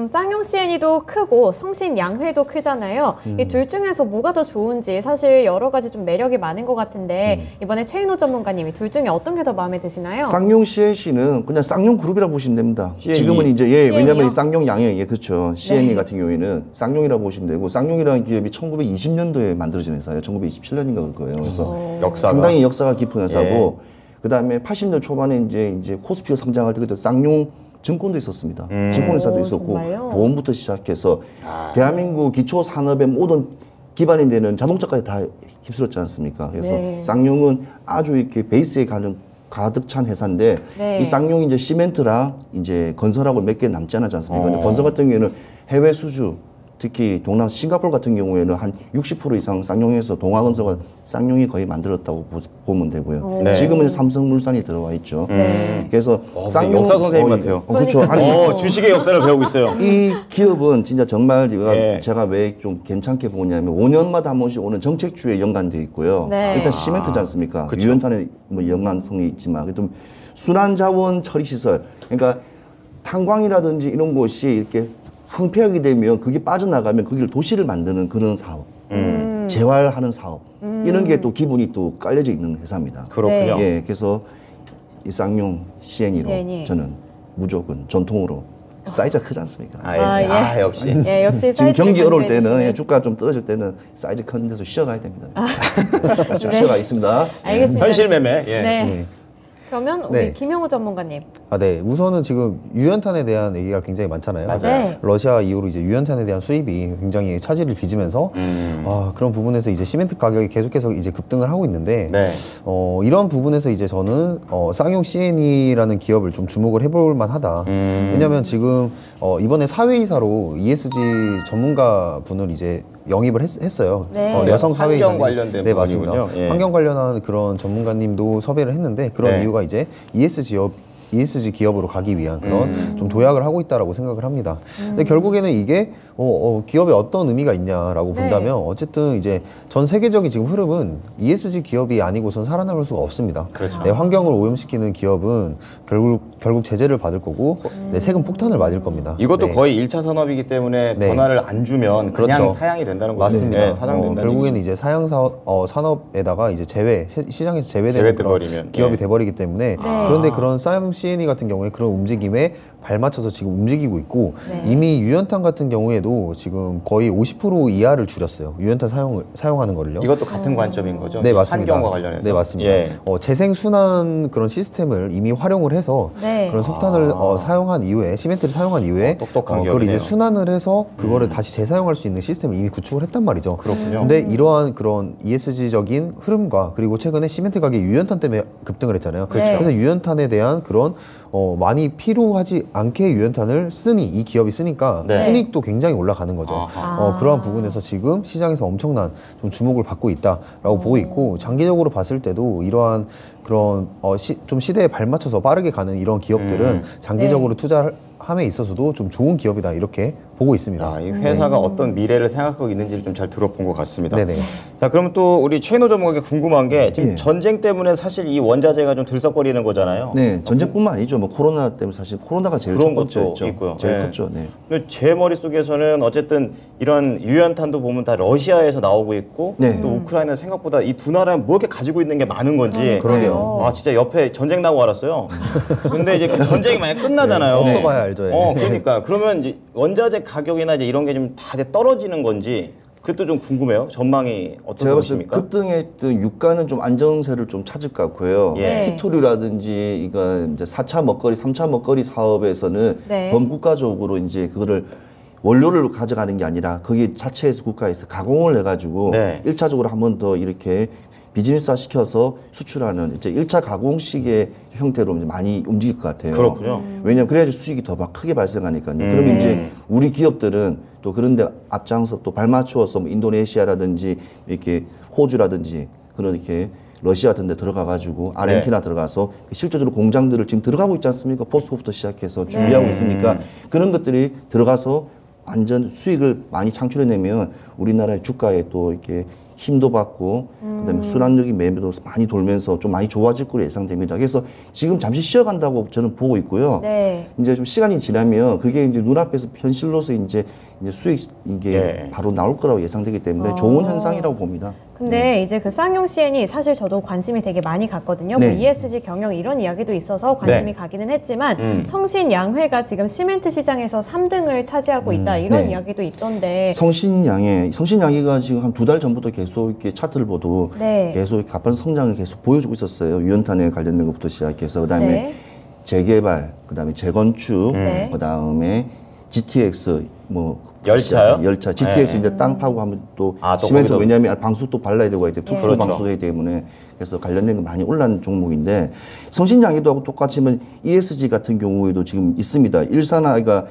쌍용 CN이도 크고 성신 양회도 크잖아요. 이 둘 중에서 뭐가 더 좋은지 사실 여러 가지 좀 매력이 많은 것 같은데 이번에 최인호 전문가님이 둘 중에 어떤 게 더 마음에 드시나요? 쌍용 CNC는 그냥 쌍용 그룹이라고 보시면 됩니다. CNE. 지금은 이제 CNE 요? 왜냐면 이 쌍용 양행 그렇죠. CNE 네. 같은 경우에는 쌍용이라고 보시면 되고 쌍용이라는 기업이 1920년도에 만들어진 회사예요. 1927년인가 그럴 거예요. 그래서 역사가. 상당히 역사가 깊은 회사고 그다음에 80년 초반에 이제 코스피가 성장할 때 그때 쌍용 증권도 있었습니다. 증권회사도 오, 있었고 정말요? 보험부터 시작해서 대한민국 기초 산업의 모든 기반이 되는 자동차까지 다 휩쓸었지 않습니까? 그래서 네. 쌍용은 아주 이렇게 베이스에 가득 찬 회사인데 네. 이 쌍용이 이제 시멘트랑 이제 건설하고 몇 개 남지 않았지 않습니까? 근데 어. 건설 같은 경우에는 해외 수주 특히 동남 싱가포르 같은 경우에는 한 60% 이상 쌍용에서 동아건설과 쌍용이 거의 만들었다고 보면 되고요. 네. 지금은 삼성물산이 들어와 있죠. 그래서 무슨 역사 선생님 같아요. 그렇죠. 아니 주식의 역사를 배우고 있어요. 이 기업은 진짜 정말 예. 제가 왜 좀 괜찮게 보냐면 5년마다 한 번씩 오는 정책주에 연관돼 있고요. 네. 일단 시멘트지 않습니까? 그쵸. 유연탄에 뭐 연관성이 있지만 좀 순환자원 처리 시설. 그러니까 탄광이라든지 이런 곳이 이렇게 황폐하게 되면 그게 빠져나가면 거기를 도시를 만드는 그런 사업. 재활하는 사업. 이런 게 또 기본이 또 깔려져 있는 회사입니다. 그렇군요. 예, 그래서 이 쌍용 CNE로 CNE. 저는 무조건 전통으로 사이즈가 크지 않습니까? 예. 역시. 예, 역시 지금 사이즈를 경기 어려울 강조해 때는 주시네. 주가 좀 떨어질 때는 사이즈 큰 데서 쉬어가야 됩니다. 좀 쉬어가 있습니다. 알겠습니다. 현실 매매. 예. 네. 그러면 우리 네. 김영우 전문가님. 네. 우선은 지금 유연탄에 대한 얘기가 굉장히 많잖아요. 맞아요. 네. 러시아 이후로 이제 유연탄에 대한 수입이 굉장히 차질을 빚으면서 그런 부분에서 이제 시멘트 가격이 계속해서 이제 급등을 하고 있는데 네. 이런 부분에서 이제 저는 쌍용 CNE라는 기업을 좀 주목을 해볼 만하다. 왜냐하면 지금 이번에 사회이사로 ESG 전문가 분을 이제 영입을 했어요. 네. 여성 사회이사. 환경 관련된 네, 맞습니다. 부분이군요. 예. 환경 관련한 그런 전문가님도 섭외를 했는데 그런 네. 이유가 이제 ESG 기업으로 가기 위한 그런 좀 도약을 하고 있다라고 생각을 합니다. 근데 결국에는 이게 기업에 어떤 의미가 있냐라고 네. 본다면 어쨌든 이제 전 세계적인 지금 흐름은 ESG 기업이 아니고선 살아남을 수가 없습니다. 그렇죠. 네, 환경을 오염시키는 기업은 결국 제재를 받을 거고 네, 세금 폭탄을 맞을 겁니다. 이것도 네. 거의 1차 산업이기 때문에 네. 권한을 안 주면 그냥 그렇죠. 사양이 된다는 거죠. 맞습니다. 네, 사장된다는 결국에는 얘기죠. 이제 사양 산업에다가 이제 시장에서 제외되는 제외돼버리면, 그런 기업이 예. 돼버리기 때문에 그런데 그런 사양 CNE 같은 경우에 그런 움직임에 발맞춰서 지금 움직이고 있고 네. 이미 유연탄 같은 경우에도 지금 거의 50% 이하를 줄였어요. 유연탄 사용하는 거를요. 이것도 같은 관점인 거죠. 네, 맞습니다. 환경과 관련해서. 네, 맞습니다. 예. 재생 순환 그런 시스템을 이미 활용을 해서 네. 그런 석탄을 사용한 이후에 시멘트를 사용한 이후에 똑똑한 그걸 이제 기업이네요. 순환을 해서 그거를 다시 재사용할 수 있는 시스템을 이미 구축을 했단 말이죠. 그렇군요. 근데 이러한 그런 ESG적인 흐름과 그리고 최근에 시멘트 가격 유연탄 때문에 급등을 했잖아요. 그렇죠. 그래서 유연탄에 대한 그런 많이 필요하지 않게 유연탄을 쓰니 이 기업이 쓰니까 네. 순이익도 굉장히 올라가는 거죠. 아하. 그러한 부분에서 지금 시장에서 엄청난 좀 주목을 받고 있다라고 보고 있고 장기적으로 봤을 때도 이러한 그런 좀 시대에 발맞춰서 빠르게 가는 이런 기업들은 장기적으로 투자함에 있어서도 좀 좋은 기업이다 이렇게 보고 있습니다. 이 회사가 어떤 미래를 생각하고 있는지를 좀 잘 들어본 것 같습니다. 네네. 자, 그러면 또 우리 최인호 전문가에게 궁금한 게 지금 예. 전쟁 때문에 사실 이 원자재가 좀 들썩거리는 거잖아요. 네, 전쟁뿐만 아니죠. 뭐 코로나 때문에 사실 코로나가 제일 그런 첫 번째였죠. 것도 있고요. 제일 네. 컸죠. 네. 근데 제 머릿속에서는 어쨌든 이런 유연탄도 보면 다 러시아에서 나오고 있고 네. 또 우크라이나 생각보다 이 두 나라는 뭐 이렇게 가지고 있는 게 많은 건지 그러게요. 아 진짜 옆에 전쟁 나고 알았어요. 근데 이제 그 전쟁이 만약 끝나잖아요. 없어 봐야 알죠. 예. 그러니까 그러면 이제 원자재 가격이나 이제 이런 게 좀 다 떨어지는 건지 그것도 좀 궁금해요. 전망이 어떤 제가 봤을 때 것입니까? 급등했던 유가는 좀 안정세를 좀 찾을 것 같고요. 예. 히토류라든지 이거 이제 4차 먹거리, 3차 먹거리 사업에서는 네. 범국가적으로 이제 그거를 원료를 가져가는 게 아니라 거기 자체에서 국가에서 가공을 해가지고 네. 1차적으로 한 번 더 이렇게 비즈니스화 시켜서 수출하는 이제 1차 가공식의 형태로 이제 많이 움직일 것 같아요. 그렇군요. 왜냐하면 그래야지 수익이 더 막 크게 발생하니까요. 그러면 이제 우리 기업들은 또 그런데 앞장서 또 발맞추어서 뭐 인도네시아라든지 이렇게 호주라든지 그런 이렇게 러시아 같은 데 들어가가지고 아르헨티나 들어가서 실제적으로 공장들을 지금 들어가고 있지 않습니까? 포스코부터 시작해서 준비하고 있으니까 그런 것들이 들어가서 완전 수익을 많이 창출해내면 우리나라의 주가에 또 이렇게 힘도 받고 그다음에 순환적인 매매도 많이 돌면서 좀 많이 좋아질 거로 예상됩니다. 그래서 지금 잠시 쉬어간다고 저는 보고 있고요. 네. 이제 좀 시간이 지나면 그게 이제 눈앞에서 현실로서 이제 수익 이게 예. 바로 나올 거라고 예상되기 때문에 좋은 현상이라고 봅니다. 근데 이제 그 쌍용 CN이 사실 저도 관심이 되게 많이 갔거든요. 네. 뭐 ESG 경영 이런 이야기도 있어서 관심이 가기는 했지만 성신양회가 지금 시멘트 시장에서 3등을 차지하고 있다 이런 네. 이야기도 있던데 성신양해가 지금 한 2달 전부터 계속 이렇게 차트를 보도 네. 계속 가파른 성장을 계속 보여주고 있었어요. 유연탄에 관련된 것부터 시작해서 그다음에 네. 재개발, 그다음에 재건축, 네. 그다음에 GTX 뭐 열차요? 열차 GTX 네. 이제 땅 파고 하면 또 또 시멘트 거기도- 왜냐하면 방수도 발라야 되고 이제 특수 그렇죠. 방수되기 때문에 그래서 관련된 거 많이 올라는 종목인데 성신양해도 하고 똑같이면 ESG 같은 경우에도 지금 있습니다. 일산화가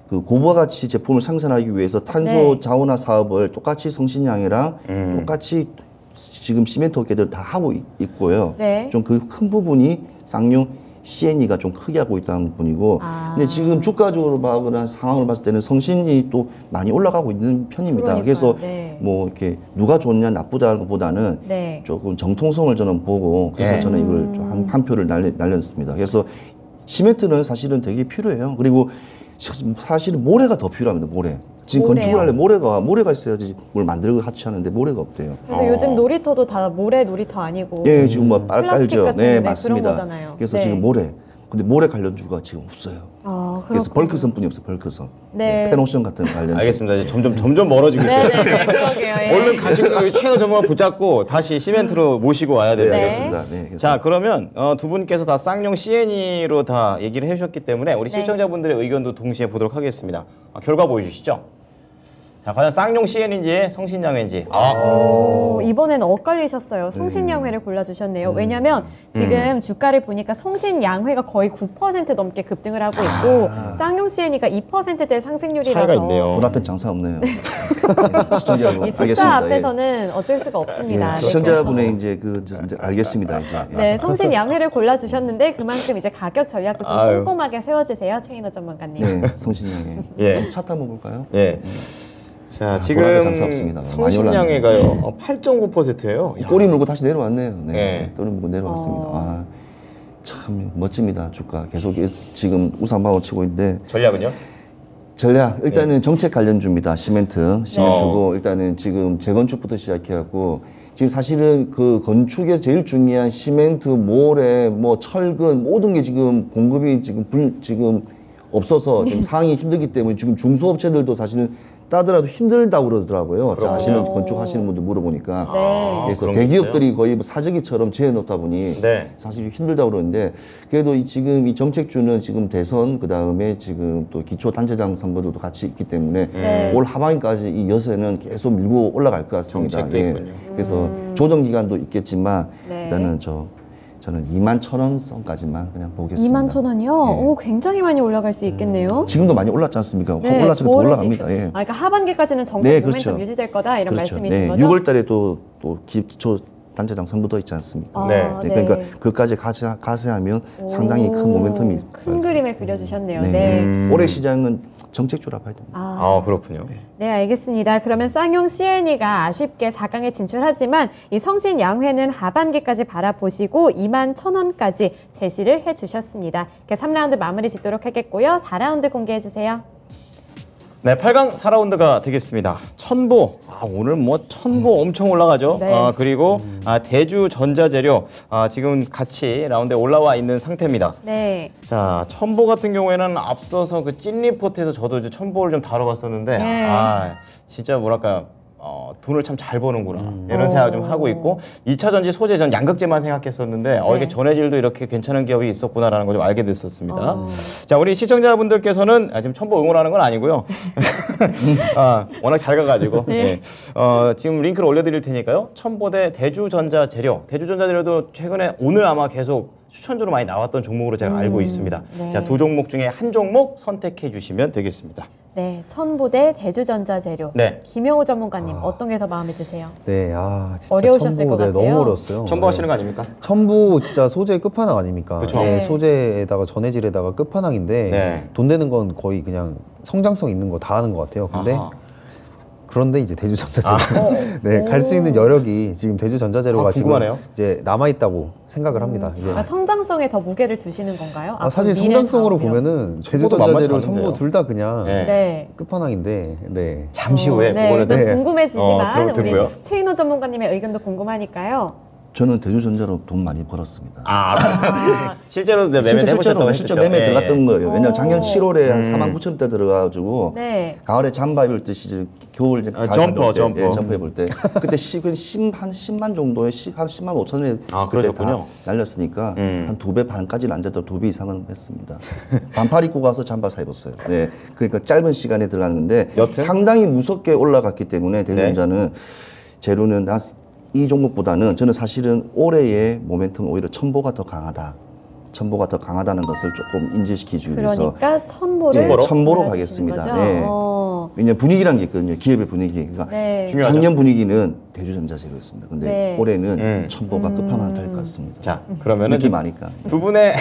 그 고부가 가치 제품을 생산하기 위해서 탄소 네. 자원화 사업을 똑같이 성신양해랑 똑같이 지금 시멘트 업계들 다 하고 있고요. 네. 좀 그 큰 부분이 쌍용 CNE가 좀 크게 하고 있다는 분이고, 근데 지금 주가적으로 봐거나 상황을 봤을 때는 성신이 또 많이 올라가고 있는 편입니다. 그러니까요. 그래서 네. 뭐 이렇게 누가 좋냐 나쁘다는 것보다는 네. 조금 정통성을 저는 보고 그래서 예. 저는 이걸 좀 한 표를 날렸습니다. 그래서 시멘트는 사실은 되게 필요해요. 그리고 사실은 모래가 더 필요합니다. 모래. 지금 모래요? 건축을 하려면 모래가 있어야지 뭘 만들고 하치하는데 모래가 없대요. 그래서 요즘 놀이터도 다 모래 놀이터 아니고 예, 지금 뭐 플라스틱 깔죠. 같은 네, 네, 맞습니다. 그런 거잖아요. 그래서 네. 지금 모래. 근데 모래 관련주가 지금 없어요. 그래서 벌크선뿐이 없어요. 벌크선. 네. 페노션 같은 관련주. 알겠습니다. 이제 점점 멀어지고 있어요. 네네네. 그러게요. 예. 얼른 가시고 여기 채널 전문가 붙잡고 다시 시멘트로 모시고 와야 됩니다. 네. 알겠습니다. 네, 그래서 자, 그러면 두 분께서 다 쌍용 CNE로 다 얘기를 해주셨기 때문에 우리 네. 시청자분들의 의견도 동시에 보도록 하겠습니다. 결과 보여주시죠. 자, 과연 쌍용 CN인지 성신양회인지. 이번에는 엇갈리셨어요. 성신양회를 골라주셨네요. 왜냐면 지금 주가를 보니까 성신양회가 거의 9% 넘게 급등을 하고 있고 쌍용 CN이가 2%대 상승률이라서 차이가 있네요. 돈 앞엔 장사 없네요. 네, 시청자분 이 숫자 알겠습니다. 앞에서는 어쩔 수가 없습니다. 예, 네, 시청자분의 이제 이제 알겠습니다. 이제. 네, 성신양회를 골라주셨는데 그만큼 이제 가격 전략도 좀 아유. 꼼꼼하게 세워주세요, 최인호 전문가님. 네, 성신양에. 예. 차 타고 볼까요? 예. 자, 보라가 장사 지금 없습니다. 성신양회가요 8.9%예요. 꼬리 물고 다시 내려왔네요. 네, 네. 꼬리 물고 내려왔습니다. 참 멋집니다. 주가 계속 지금 우상방을 치고 있는데 전략은요? 전략 일단은 정책 관련주입니다. 시멘트고 일단은 지금 재건축부터 시작해갖고 지금 사실은 그 건축에 제일 중요한 시멘트, 모래, 뭐 철근 모든 게 지금 공급이 지금 없어서 지금 상황이 힘들기 때문에 지금 중소업체들도 사실은 따더라도 힘들다고 그러더라고요. 자, 아시는 건축하시는 분들 물어보니까. 네. 그래서 그런 게 대기업들이 거의 뭐 사재기처럼 재해놓다 보니 네. 사실 힘들다고 그러는데 그래도 지금 이 정책주는 지금 대선 그다음에 지금 또 기초단체장 선거들도 같이 있기 때문에 네. 올 하반기까지 이 여세는 계속 밀고 올라갈 것 같습니다. 정책도 있군요. 그래서 조정 기간도 있겠지만 네. 일단은 저는 21,000원 선까지만 그냥 보겠습니다. 21,000원이요? 오, 굉장히 많이 올라갈 수 있겠네요. 지금도 많이 올랐지 않습니까? 네, 올랐으니까 더 오를 수 올라갑니다. 있죠. 예. 아, 그러니까 하반기까지는 정책 네, 모멘텀 그렇죠. 유지될 거다 이런 그렇죠. 말씀이신 네, 거죠? 6월 달에 또 기초 단체장 선거도 있지 않습니까? 아, 네. 네. 그러니까 그까지 가세하면 상당히 큰 모멘텀이 큰 그림을 그려주셨네요. 네. 네. 올해 시장은 정책주라 봐야 됩니다. 아, 그렇군요. 네, 알겠습니다. 그러면 쌍용 CNE가 아쉽게 4강에 진출하지만 이 성신양회는 하반기까지 바라보시고 21,000원까지 제시를 해주셨습니다. 이렇게 3라운드 마무리 짓도록 하겠고요. 4라운드 공개해주세요. 네, 8강 4라운드가 되겠습니다. 천보, 오늘 뭐 천보 엄청 올라가죠. 네. 그리고 대주 전자재료 지금 같이 라운드에 올라와 있는 상태입니다. 네. 자, 천보 같은 경우에는 앞서서 그 찐 리포트에서 저도 이제 천보를 좀 다뤄봤었는데 네. 진짜 뭐랄까 돈을 참 잘 버는구나 이런 생각 좀 하고 있고 2차 전지 소재 전 양극재만 생각했었는데 이게 네. 전해질도 이렇게 괜찮은 기업이 있었구나라는 걸 좀 알게 됐었습니다. 자, 우리 시청자분들께서는 지금 천보 응원하는 건 아니고요. 워낙 잘 가가지고 네. 지금 링크를 올려드릴 테니까요. 천보대 대주전자재료, 대주전자재료도 최근에 오늘 아마 계속 추천주로 많이 나왔던 종목으로 제가 알고 있습니다. 네. 자, 두 종목 중에 한 종목 선택해 주시면 되겠습니다. 네, 천보대 대주전자재료. 네. 김영호 전문가님 어떤 게 더 마음에 드세요? 네, 진짜 어려우셨을 것 네, 같아요. 너무 어려웠어요. 첨부 하시는 거 아닙니까? 첨부 진짜 소재 끝판왕 아닙니까? 그쵸. 네, 네. 소재에다가 전해질에다가 끝판왕인데 네. 돈 되는 건 거의 그냥 성장성 있는 거 다 하는 것 같아요. 근데 아하. 그런데 이제 대주전자재료 네, 갈 수 있는 여력이 지금 대주전자재료가 지금 궁금하네요. 이제 남아 있다고 생각을 합니다. 이제 그러니까 성장성에 더 무게를 두시는 건가요? 사실 앞으로 미래 성장성으로 사업이요? 보면은 첨부도 만만치 대주전자재료 않은데요. 첨부 둘 다 그냥 네. 네. 끝판왕인데 네. 잠시 후에 네, 그거를 일단 네. 궁금해지지만 들고요. 우리 최인호 전문가님의 의견도 궁금하니까요. 저는 대주전자로 돈 많이 벌었습니다. 실제로 매매 실제 해보셨다고 실제 했었죠? 매매 예. 들어갔던 거예요. 왜냐면 작년 7월에 한 음. 49,000대 들어가가지고 네. 가을에 잠바 입을 때 시즌 겨울 점퍼. 점퍼 입을 때 그때 한 10만 정도에 한 10만 5천에 그때 다 그러셨군요. 날렸으니까 한 2배 반까지는 안 돼도 2배 이상은 했습니다. 반팔 입고 가서 잠바 사 입었어요. 네, 그러니까 짧은 시간에 들어갔는데 여튼? 상당히 무섭게 올라갔기 때문에 대주전자는 재료는 이 종목보다는 저는 사실은 올해의 모멘텀 오히려 첨보가 더 강하다. 첨보가 더 강하다는 것을 조금 인지시키기 위해서 그러니까 천보를 네, 천보로 골라주시는 가겠습니다. 거죠? 네. 왜냐면 분위기란 게 있거든요. 기업의 분위기. 그러니까 네. 중요하죠. 작년 분위기는 대주전자재료였습니다. 근데 네. 올해는 첨보가 끝판왕 될 것 같습니다. 자, 그러면은 느낌 아니까. 두 분의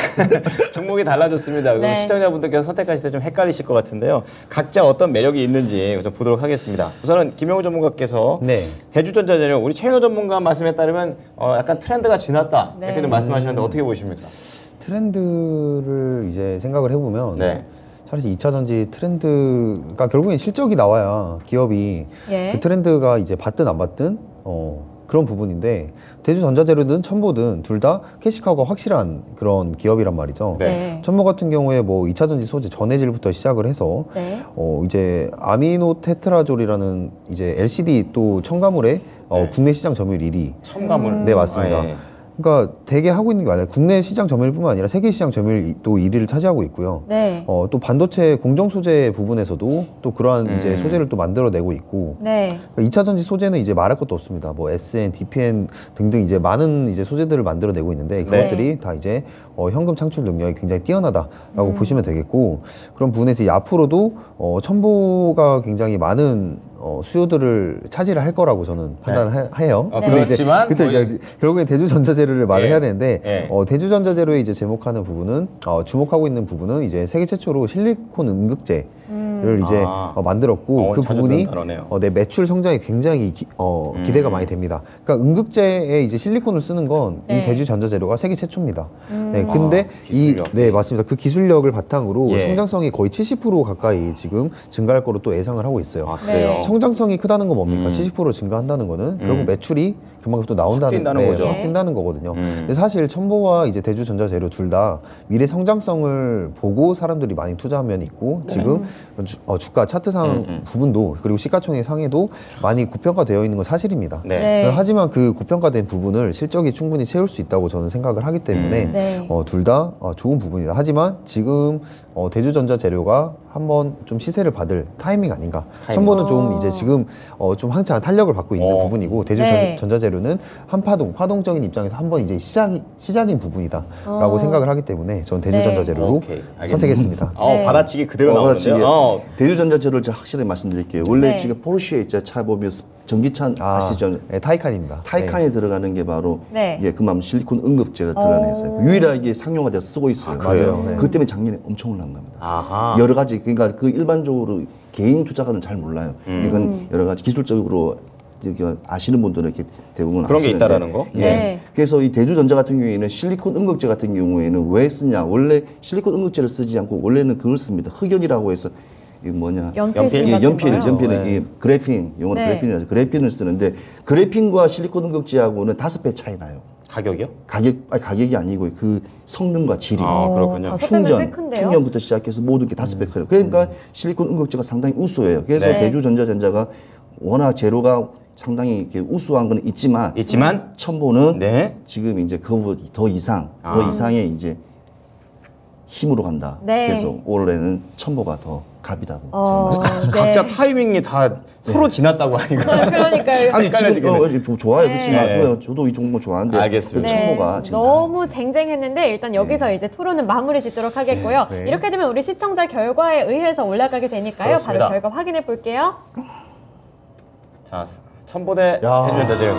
종목이 달라졌습니다. 그럼 네. 시청자분들께서 선택하실 때 좀 헷갈리실 것 같은데요. 각자 어떤 매력이 있는지 좀 보도록 하겠습니다. 우선은 김영우 전문가께서 네. 대주전자재료 우리 최인호 전문가 말씀에 따르면 약간 트렌드가 지났다 네. 이렇게 좀 말씀하셨는데 어떻게 보십니까? 트렌드를 이제 생각을 해보면 네. 사실 2차 전지 트렌드가 결국엔 실적이 나와야 기업이 예. 그 트렌드가 이제 받든 안 받든 그런 부분인데 대주전자재료든 첨보든 둘 다 캐시카우가 확실한 그런 기업이란 말이죠. 네. 첨보 같은 경우에 뭐 2차 전지 소재 전해질부터 시작을 해서 네. 이제 아미노 테트라졸이라는 이제 LCD 또 첨가물의 국내 시장 점유율 1위. 첨가물. 네, 맞습니다. 아, 예. 그러니까 되게 하고 있는 게 많아요. 국내 시장 점유율뿐만 아니라 세계 시장 점유율도 1위를 차지하고 있고요. 네. 또 반도체 공정 소재 부분에서도 또 그러한 이제 소재를 또 만들어내고 있고. 네. 2차 전지 소재는 이제 말할 것도 없습니다. 뭐 SN, DPN 등등 이제 많은 이제 소재들을 만들어내고 있는데 그것들이 다 이제 현금 창출 능력이 굉장히 뛰어나다라고 보시면 되겠고 그런 부분에서 이제 앞으로도 첨보가 굉장히 많은 수요들을 차지를 할 거라고 저는 판단을 해요. 네. 근데 이제 그렇지만 그쵸, 뭐 이제 결국엔 대주전자재료를 말을 예. 해야 되는데 예. 대주전자재료에 이제 제목하는 부분은 주목하고 있는 부분은 이제 세계 최초로 실리콘 응급제를 이제 만들었고 그 자주 부분이 듣는 단어네요. 내 매출 성장이 굉장히 기대가 많이 됩니다. 그러니까 응급제에 이제 실리콘을 쓰는 건 이 네. 대주전자재료가 세계 최초입니다. 네, 근데 기술력. 네 맞습니다. 그 기술력을 바탕으로 예. 성장성이 거의 70% 가까이 지금 증가할 거로 또 예상을 하고 있어요. 아, 그래요? 네. 성장성이 크다는 건 뭡니까? 70% 증가한다는 거는 결국 매출이 그만큼 또 나온다는 뛴다는 거죠. 확 뛴다는 거거든요. 근데 사실 첨보와 이제 대주전자재료 둘 다 미래 성장성을 보고 사람들이 많이 투자한 면이 있고 지금 주가 차트상 부분도 그리고 시가총액 상에도 많이 고평가되어 있는 건 사실입니다. 네. 네. 하지만 그 고평가된 부분을 실적이 충분히 채울 수 있다고 저는 생각을 하기 때문에 네. 둘 다 좋은 부분이다. 하지만 지금 대주전자재료가 한번 좀 시세를 받을 타이밍 아닌가. 첨보는 좀 이제 지금 좀 한창 탄력을 받고 있는 부분이고 네. 대주전자재료는 파동적인 입장에서 한번 이제 시작인 부분이다라고 생각을 하기 때문에 저는 대주전자재료로 오케이, 알겠습니다. 선택했습니다. 네. 받아치기 그대로 받아치기. 나오는데요. 대주전자재료를 제가 확실히 말씀드릴게요. 원래 네. 지금 포르쉐 있죠. 차 보면 전기차 아시죠? 네, 타이칸입니다. 타이칸에 들어가는 게 바로 네. 그만 실리콘 응급제가 들어가는 회사예요. 유일하게 상용화돼서 쓰고 있어요. 그래요? 네. 그것 때문에 작년에 엄청 올라간 겁니다. 아하. 여러 가지 그러니까 그 일반적으로 개인 투자가는 잘 몰라요. 이건 여러 가지 기술적으로 이렇게 아시는 분들은 이렇게 대부분 그런 게 아시는데, 있다라는 거? 예. 네. 그래서 이 대주전자 같은 경우에는 실리콘 응급제 같은 경우에는 왜 쓰냐? 원래 실리콘 응급제를 쓰지 않고 원래는 그걸 씁니다. 흑연이라고 해서 이 뭐냐? 연필 예, 같은 연필, 거요? 연필은 네. 이 그래핀, 영어로 네. 그래핀이라서 그래핀을 쓰는데 그래핀과 실리콘 응급제하고는 5배 차이 나요. 가격이요? 가격이 아니고 그 성능과 질이. 아, 그렇군요. 5배면 꽤 큰데요? 충전부터 시작해서 모든 게 5배 커요. 그러니까 실리콘 응급제가 상당히 우수해요. 그래서 네. 대주전자가 워낙 재료가 상당히 이렇게 우수한 건 있지만 첨보는 네. 지금 이제 그거보다 더 이상의 이제 힘으로 간다. 네. 그래서 올해는 첨보가 더 갑이다고. 네. 각자 타이밍이 다 서로 지났다고 하니까. 그러니까요. 아니 헷갈려지겠네. 지금 좀 좋아요. 그렇지만 네. 좋아요. 저도 이 종목 좋아하는데 알겠습니다. 그 첨보가 지금 너무 쟁쟁했는데 일단 여기서 이제 토론은 마무리 짓도록 하겠고요. 네. 이렇게 되면 우리 시청자 결과에 의해서 올라가게 되니까요. 그렇습니다. 바로 결과 확인해 볼게요. 자, 첨보대 야. 대주전자재료.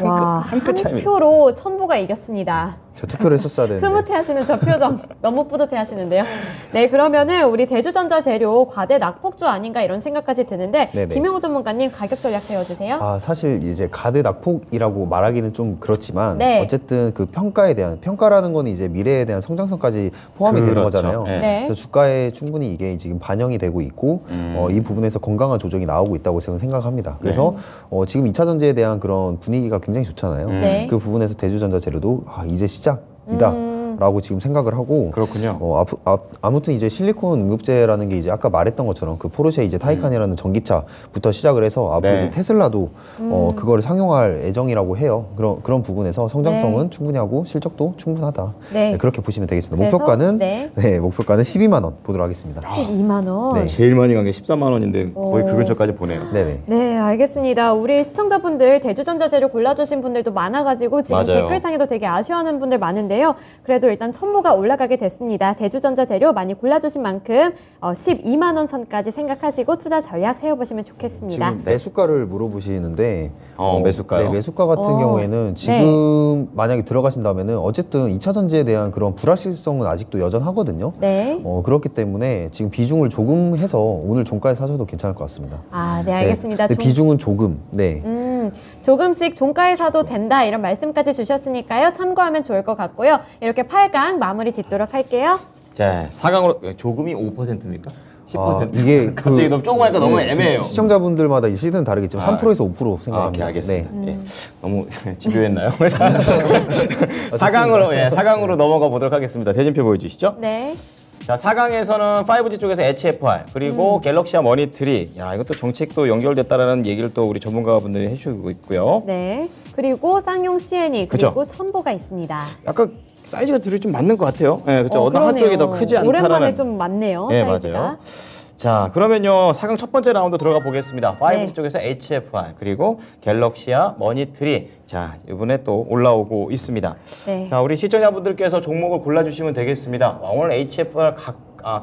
와, 한 끗 차이입니다. 표로 첨보가 이겼습니다. 저 투표를 했었어야 되는데. 흐뭇해하시는 저 표정 너무 뿌듯해하시는데요. 네, 그러면은 우리 대주전자재료 과대 낙폭주 아닌가 이런 생각까지 드는데 네네. 김영우 전문가님 가격 전략 세워주세요. 사실 이제 가드 낙폭이라고 말하기는 좀 그렇지만 네. 어쨌든 그 평가라는 거는 이제 미래에 대한 성장성까지 포함이 되는 그렇죠. 거잖아요. 네. 네. 그래서 주가에 충분히 이게 지금 반영이 되고 있고 이 부분에서 건강한 조정이 나오고 있다고 저는 생각합니다. 그래서 지금 2차 전지에 대한 그런 분위기가 굉장히 좋잖아요. 네. 그 부분에서 대주전자재료도 이제 시작이다. 라고 지금 생각을 하고 그렇군요. 아무튼 이제 실리콘 응급제라는 게 이제 아까 말했던 것처럼 그 포르쉐 이제 타이칸이라는 전기차부터 시작을 해서 앞으로 네. 이제 테슬라도 그거를 상용할 예정이라고 해요. 그런 부분에서 성장성은 네. 충분히 하고 실적도 충분하다. 네. 네, 그렇게 보시면 되겠습니다. 그래서, 목표가는 네. 목표가는 12만 원 보도록 하겠습니다. 12만 원. 네. 제일 많이 간 게 14만 원인데 거의 그 근처까지 보네요. 네네. 네, 알겠습니다. 우리 시청자분들 대주전자재료 골라주신 분들도 많아가지고 지금 맞아요. 댓글창에도 되게 아쉬워하는 분들 많은데요. 그래도 일단 첨보가 올라가게 됐습니다. 대주전자재료 많이 골라주신 만큼 12만 원 선까지 생각하시고 투자 전략 세워보시면 좋겠습니다. 지금 매수가를 물어보시는데 매수가요? 네, 매수가 같은 경우에는 지금 만약에 들어가신다면은 어쨌든 2차 전지에 대한 그런 불확실성은 아직도 여전하거든요. 네. 그렇기 때문에 지금 비중을 조금 해서 오늘 종가에 사셔도 괜찮을 것 같습니다. 아, 네, 알겠습니다. 네, 비중은 조금. 네. 조금씩 종가에 사도 된다 이런 말씀까지 주셨으니까요. 참고하면 좋을 것 같고요. 이렇게 8강 마무리 짓도록 할게요. 자, 4강으로 조금이 5%입니까? 이게 갑자기 너무 조그마니까 너무 애매해요. 시청자분들마다 이 시즌은 다르겠지만 3%에서 5% 생각합니다. 오케이, 알겠습니다. 네. 예. 너무 집요했나요? 4강으로 넘어가 보도록 하겠습니다. 대진표 보여주시죠. 네. 자, 4강에서는 5G 쪽에서 HFR 그리고 갤럭시와 머니트리. 야, 이것도 정책도 연결됐다라는 얘기를 또 우리 전문가분들이 해주고 있고요. 네. 그리고 쌍용 CNE 그쵸? 그리고 첨보가 있습니다. 약간 사이즈가 둘이 좀 맞는 것 같아요. 예, 그렇죠. 어느 그러네요. 한쪽이 더 크지 않다라는. 오랜만에 좀 맞네요. 네, 사이즈가. 맞아요. 자, 그러면요. 4강 첫 번째 라운드 들어가 보겠습니다. 5G 네. 쪽에서 HFR 그리고 갤럭시와 머니트리. 자, 이번에 또 올라오고 있습니다. 네. 자, 우리 시청자분들께서 종목을 골라주시면 되겠습니다. 오늘 HFR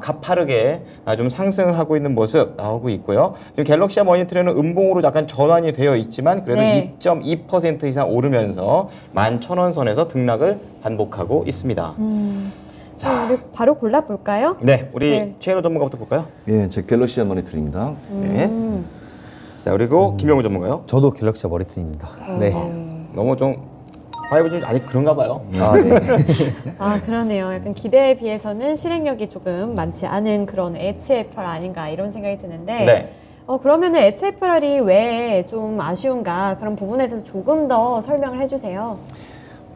가파르게 좀 상승을 하고 있는 모습 나오고 있고요. 지금 갤럭시와 머니트리는 음봉으로 약간 전환이 되어 있지만 그래도 네. 2.2% 이상 오르면서 11,000원 선에서 등락을 반복하고 있습니다. 자, 우리 바로 골라볼까요? 네, 우리 네. 최인호 전문가부터 볼까요? 예, 제 갤럭시아 머니터입니다. 네. 자, 그리고 김영우 전문가요. 저도 갤럭시와 머리튼입니다. 네. 너무 좀 5G 아니 그런가 봐요. 아, 네. 아, 그러네요. 약간 기대에 비해서는 실행력이 조금 많지 않은 그런 HFR 아닌가 이런 생각이 드는데 네. 그러면은 HFR이 왜 좀 아쉬운가 그런 부분에 대해서 조금 더 설명을 해주세요.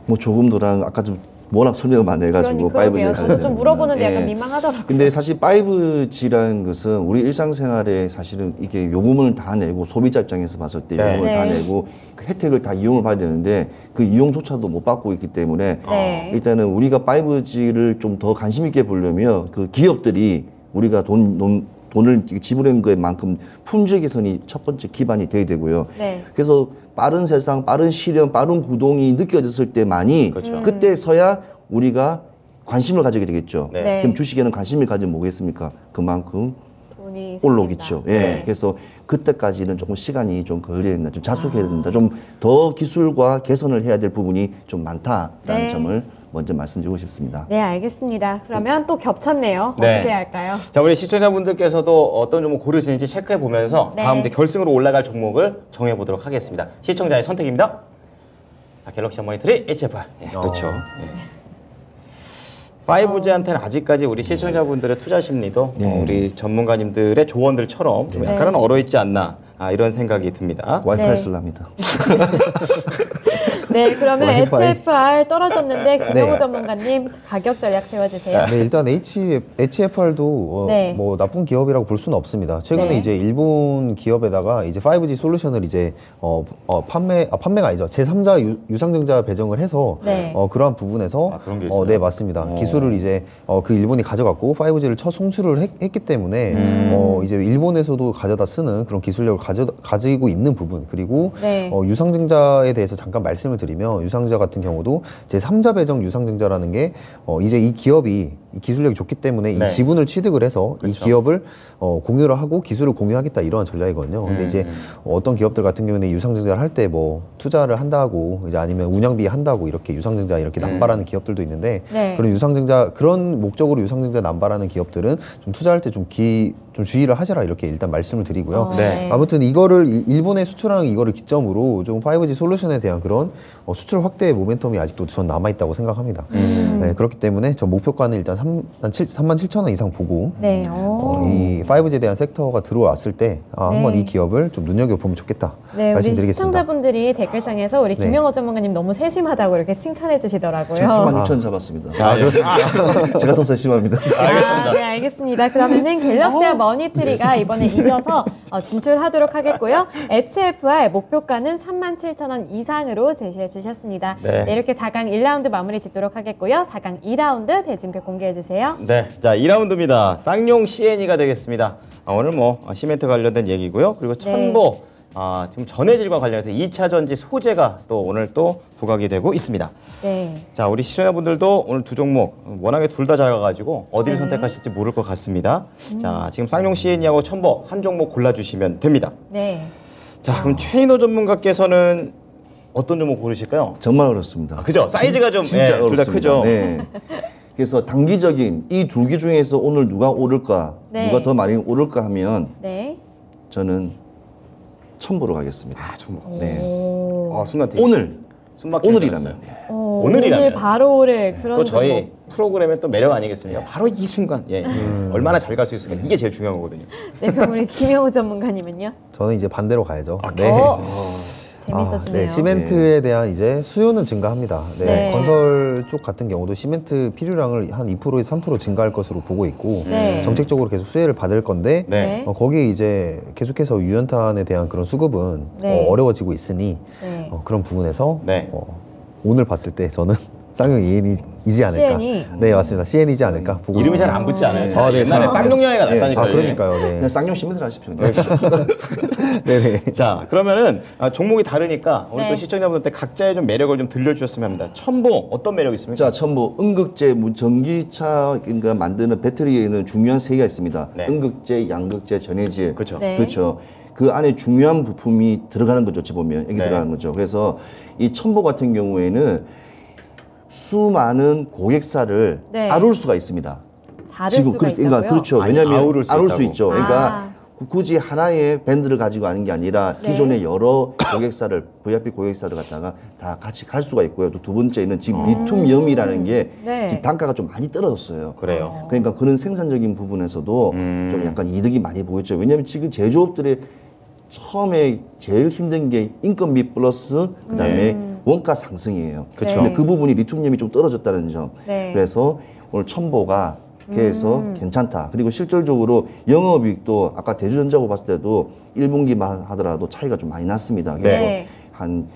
뭐 조금 더랑 아까 좀 워낙 설명을 많이 해가지고 그러게요. 5G에 저도 좀 물어보는데 약간 예. 민망하더라고요. 근데 사실 5G라는 것은 우리 일상생활에 사실은 이게 요금을 다 내고 소비자 입장에서 봤을 때 네. 요금을 다 네. 내고 그 혜택을 다 이용을 받아야 되는데 그 이용조차도 못 받고 있기 때문에 네. 일단은 우리가 5G를 좀 더 관심 있게 보려면 그 기업들이 우리가 돈을 지불한 것만큼 품질 개선이 첫 번째 기반이 돼야 되고요. 네. 그래서 빠른 세상, 빠른 실현, 빠른 구동이 느껴졌을 때만이 그렇죠. 그때서야 우리가 관심을 가지게 되겠죠. 네. 네. 그럼 주식에는 관심을 가지면 뭐겠습니까? 그만큼 돈이 올라오겠죠. 생긴다. 예. 네. 그래서 그때까지는 조금 시간이 좀 걸려야 된다. 좀 자숙해야 된다. 좀 더 기술과 개선을 해야 될 부분이 좀 많다라는 네. 점을 먼저 말씀드리고 싶습니다. 네, 알겠습니다. 그러면 또 겹쳤네요. 네. 어떻게 할까요? 자, 우리 시청자분들께서도 어떤 종목 고르시는지 체크해 보면서 네. 다음 이제 결승으로 올라갈 종목을 정해 보도록 하겠습니다. 시청자의 선택입니다. 자, 갤럭시 머니터리 HFR. 네, 그렇죠. 네. 5G한테는 아직까지 우리 시청자분들의 투자 심리도 네. 우리 전문가님들의 조언들처럼 좀 약간은 얼어있지 않나 이런 생각이 듭니다. 와이파이 네. 쓸랍니다. 네, 그러면 와이파이. HFR 떨어졌는데 김영우 네. 전문가님 가격 전략 세워주세요. 네, 일단 HFR도 네. 뭐 나쁜 기업이라고 볼 수는 없습니다. 최근에 네. 이제 일본 기업에다가 이제 5G 솔루션을 이제 판매가 아니죠. 제3자 유상증자 배정을 해서 네. 그러한 부분에서 그런 게 있어요? 네, 맞습니다. 기술을 이제 그 일본이 가져갔고 5G를 첫 송출을 했기 때문에 이제 일본에서도 가져다 쓰는 그런 기술력을 가지고 있는 부분 그리고 네. 유상증자에 대해서 잠깐 말씀을 드리면 유상증자 같은 경우도 제3자 배정 유상증자라는 게 이제 이 기업이 이 기술력이 좋기 때문에 네. 이 지분을 취득을 해서 이 기업을 공유를 하고 기술을 공유하겠다 이러한 전략이거든요. 근데 이제 어떤 기업들 같은 경우는 유상증자를 할 때 뭐 투자를 한다고 이제 아니면 운영비 한다고 이렇게 유상증자 이렇게 남발하는 기업들도 있는데 네. 그런 유상증자 그런 목적으로 유상증자 남발하는 기업들은 좀 투자할 때 좀 주의를 하셔라 이렇게 일단 말씀을 드리고요. 네. 아무튼 이거를 일본에 수출하는 이거를 기점으로 좀 5G 솔루션에 대한 그런 수출 확대의 모멘텀이 아직도 전 남아 있다고 생각합니다. 네, 그렇기 때문에 저 목표가는 일단 37,000원 이상 보고 네. 이 5G에 대한 섹터가 들어왔을 때 한번 이 기업을 좀 눈여겨보면 좋겠다 네, 우리 말씀드리겠습니다. 시청자분들이 댓글창에서 우리 네. 김영호 전문가님 너무 세심하다고 이렇게 칭찬해 주시더라고요. 제가 36,000 잡았습니다. 그렇습니다. 제가 더 세심합니다. 알겠습니다. 네, 알겠습니다. 그러면은 갤럭시와 머니트리가 이번에 이겨서 진출하도록 하겠고요. HFR 목표가는 37,000원 이상으로 제시해 주셨습니다. 네. 네, 이렇게 4강 1라운드 마무리 짓도록 하겠고요. 4강 2라운드 대진표 공개해 주세요. 네, 자 2라운드입니다. 쌍용 CNE가 되겠습니다. 오늘 뭐 시멘트 관련된 얘기고요. 그리고 첨보 지금 전해질과 관련해서 2차 전지 소재가 또 오늘 또 부각이 되고 있습니다. 네. 자, 우리 시청자분들도 오늘 두 종목 워낙에 둘 다 작아가지고 어디를 선택하실지 모를 것 같습니다. 자, 지금 쌍용 CNE하고 첨보 한 종목 골라주시면 됩니다. 네. 자, 그럼 최인호 전문가께서는 어떤 종목 고르실까요? 정말 어렵습니다. 그죠? 사이즈가 좀 진짜 둘 다 어렵습니다. 크죠. 네. 그래서 단기적인 이 두 개 중에서 오늘 누가 오를까, 네. 누가 더 많이 오를까 하면 네. 저는 첨보로 가겠습니다. 아, 종목. 네. 오. 순간 되게 오늘 숨막히게 오늘이라면. 들었어요. 오늘이라면. 오늘 바로를 그런 또 저희 종목. 프로그램의 또 매력 아니겠습니까? 바로 이 순간, 얼마나 잘 갈 수 있을까 이게 제일 중요한 거거든요. 네, 그럼 우리 김영우 전문가님은요? 저는 이제 반대로 가야죠. 네. 재밌어지네요. 네, 시멘트에 대한 이제 수요는 증가합니다. 네, 네. 건설 쪽 같은 경우도 시멘트 필요량을 한 2%에서 3% 증가할 것으로 보고 있고 네. 정책적으로 계속 수혜를 받을 건데 네. 거기에 이제 계속해서 유연탄에 대한 그런 수급은 네. 어려워지고 있으니 네. 그런 부분에서 네. 오늘 봤을 때 저는 쌍용 EN이지 않을까. CN이? 네, 맞습니다. CN이지 않을까 보고 이름이 잘 있습니다. 안 붙지 않아요? 아, 네, 옛날에 잘- 쌍용여행가 났다니까요. 아, 그러니까요. 네. 그냥 쌍용 시멘트를 하십시오. 네네. 자, 그러면은 종목이 다르니까 오늘 네. 또 시청자분들한테 각자의 좀 매력을 좀 들려주셨으면 합니다. 첨보 어떤 매력이 있습니까? 자, 첨부 음극재 전기차 그러니까 만드는 배터리에는 중요한 세 개가 있습니다. 네. 음극재, 양극재, 전해질. 그렇죠. 네. 그렇죠. 그 안에 중요한 부품이 들어가는 거죠. 어찌 보면 여기 네. 들어가는 거죠. 그래서 이 첨보 같은 경우에는 수많은 고객사를 네. 다룰 수가 있습니다. 다를 수가 그러니까 있다고요? 그렇죠. 아니, 왜냐하면 아우를 수 아울 수 있다고. 있죠. 그러니까 굳이 하나의 밴드를 가지고 하는 게 아니라 네. 기존의 여러 고객사를 VIP 고객사를 갖다가 다 같이 갈 수가 있고요. 또 두 번째는 지금 리튬이온이라는 게 네. 지금 단가가 좀 많이 떨어졌어요. 그래요. 그러니까 그런 생산적인 부분에서도 좀 약간 이득이 많이 보였죠. 왜냐하면 지금 제조업들의 처음에 제일 힘든 게 인건비 플러스 그다음에 원가 상승이에요. 그쵸. 근데 그 부분이 리튬이온이 좀 떨어졌다는 점. 네. 그래서 오늘 첨보가 그래서 괜찮다. 그리고 실질적으로 영업이익도 아까 대주전자고 봤을 때도 1분기만 하더라도 차이가 좀 많이 났습니다. 그래서 네. 한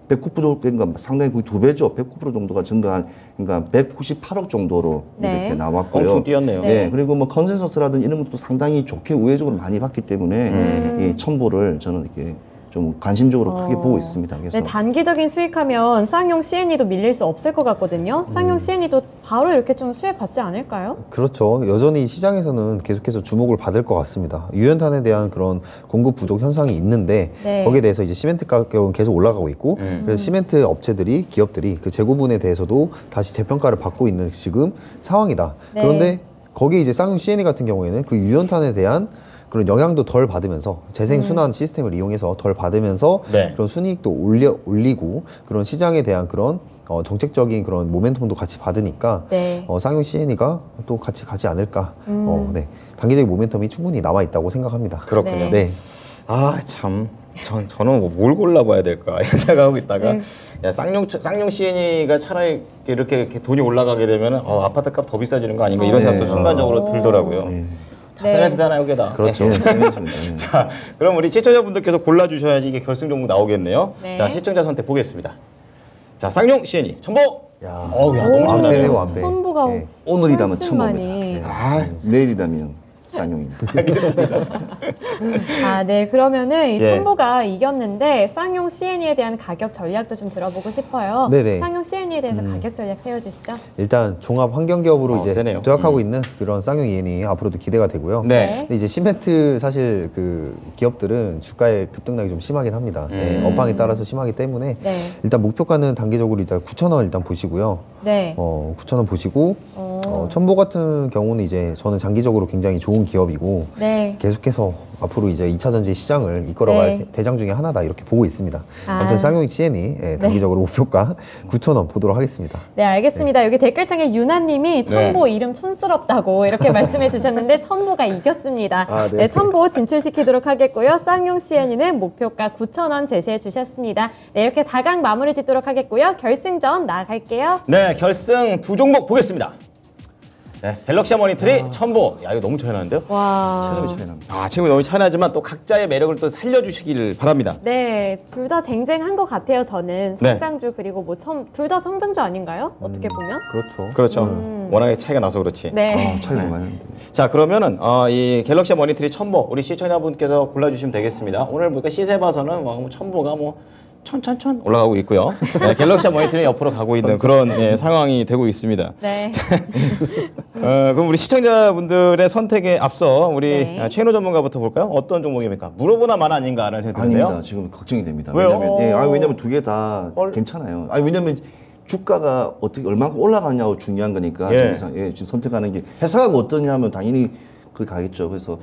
109% 그러니까 상당히 거의 2배죠. 109% 정도가 증가한 그러니까 198억 정도로 네. 이렇게 나왔고요. 엄청 뛰었네요. 네. 그리고 뭐 컨센서스라든지 이런 것도 상당히 좋게 우회적으로 많이 봤기 때문에 이 첨보를 저는 이렇게 좀 관심적으로 크게 보고 있습니다. 그래서 네, 단기적인 수익하면 쌍용 CNE도 밀릴 수 없을 것 같거든요. 쌍용 CNE도 바로 이렇게 좀 수혜 받지 않을까요? 그렇죠. 여전히 시장에서는 계속해서 주목을 받을 것 같습니다. 유연탄에 대한 그런 공급 부족 현상이 있는데 네. 거기에 대해서 이제 시멘트 가격은 계속 올라가고 있고 그래서 시멘트 업체들이 기업들이 그 재고 부분에 대해서도 다시 재평가를 받고 있는 지금 상황이다. 네. 그런데 거기에 이제 쌍용 CNE 같은 경우에는 그 유연탄에 대한 그런 영향도 덜 받으면서 재생 순환 시스템을 이용해서 덜 받으면서 네. 그런 순이익도 올리고 그런 시장에 대한 그런 정책적인 그런 모멘텀도 같이 받으니까 네. 쌍용 CNE가 또 같이 가지 않을까. 네. 단기적인 모멘텀이 충분히 남아 있다고 생각합니다. 그렇군요. 네. 아, 참. 저는 뭘 골라봐야 될까 이런 생각하고 있다가 야, 쌍용 CNE가 차라리 이렇게 돈이 올라가게 되면 아파트 값 더 비싸지는 거 아닌가 이런 생각도 순간적으로 들더라고요. 다 세멘트잖아요, 여기다. 그렇죠. 네, 세멘트입니다. 자, 그럼 우리 시청자분들께서 골라주셔야지 이게 결승 종목 나오겠네요. 네. 자, 시청자 선택 보겠습니다. 자, 쌍용 CNE 첨보. 야, 너무 완배네요, 잘하네요. 완배. 천보가 네. 오늘이라면 훨씬 첨보입니다. 많이. 네. 아, 내일이라면 쌍용입니다. 아, 네. 그러면은 이 예. 첨보가 이겼는데 쌍용 CNE에 대한 가격 전략도 좀 들어보고 싶어요. 네네. 쌍용 CNE에 대해서 가격 전략 세워주시죠. 일단 종합 환경 기업으로 이제 세네요. 도약하고 있는 그런 쌍용 EN이 앞으로도 기대가 되고요. 네. 근데 이제 시멘트 사실 그 기업들은 주가의 급등락이 좀 심하긴 합니다. 네, 업황에 따라서 심하기 때문에 네. 일단 목표가는 단기적으로 일단 9,000원 일단 보시고요. 네. 9,000원 보시고 첨보 같은 경우는 이제 저는 장기적으로 굉장히 좋은 기업이고 네. 계속해서 앞으로 이제 2차 전지 시장을 이끌어갈 네. 대장 중에 하나다 이렇게 보고 있습니다. 아. 아무튼 쌍용 CN이 단기적으로 목표가 9,000원 보도록 하겠습니다. 네, 알겠습니다. 여기 댓글창에 유나님이 첨보 이름 촌스럽다고 이렇게 말씀해 주셨는데 첨보가 이겼습니다. 아, 네. 네, 첨보 진출시키도록 하겠고요. 쌍용 CNE는 목표가 9,000원 제시해 주셨습니다. 네, 이렇게 4강 마무리 짓도록 하겠고요. 결승전 나아갈게요. 네, 결승 두 종목 보겠습니다. 네, 갤럭시 모니터리 첨보. 야, 이거 너무 차이 나는데요? 와. 체급이 차이 납니다. 아, 지금 너무 차이 나지만 또 각자의 매력을 또 살려주시길 바랍니다. 네, 둘 다 쟁쟁한 것 같아요. 저는 네. 성장주 그리고 뭐 둘 다 성장주 아닌가요? 어떻게 보면? 그렇죠. 그렇죠. 워낙에 차이가 나서 그렇지. 네. 차이가 많이 납니다. 자, 그러면은 이 갤럭시 모니터리 첨보 우리 시청자분께서 골라주시면 되겠습니다. 오늘 보니까 시세 봐서는 뭐 첨보가 뭐 천천천 올라가고 있고요. 네, 갤럭시 모니터리 옆으로 가고 있는 그런 상황이 되고 있습니다. 네. 그럼 우리 시청자분들의 선택에 앞서 우리 네. 최인호 전문가부터 볼까요? 어떤 종목입니까? 물어보나 마나 아닌가라는 생각이 드는데요. 아닙니다. 지금 걱정이 됩니다. 왜요? 왜냐면 두 개 다 괜찮아요. 왜냐면 주가가 어떻게 얼마큼 올라가냐고 중요한 거니까 예. 지금 선택하는 게 회사가 어떠냐면 당연히 거기 가겠죠. 그래서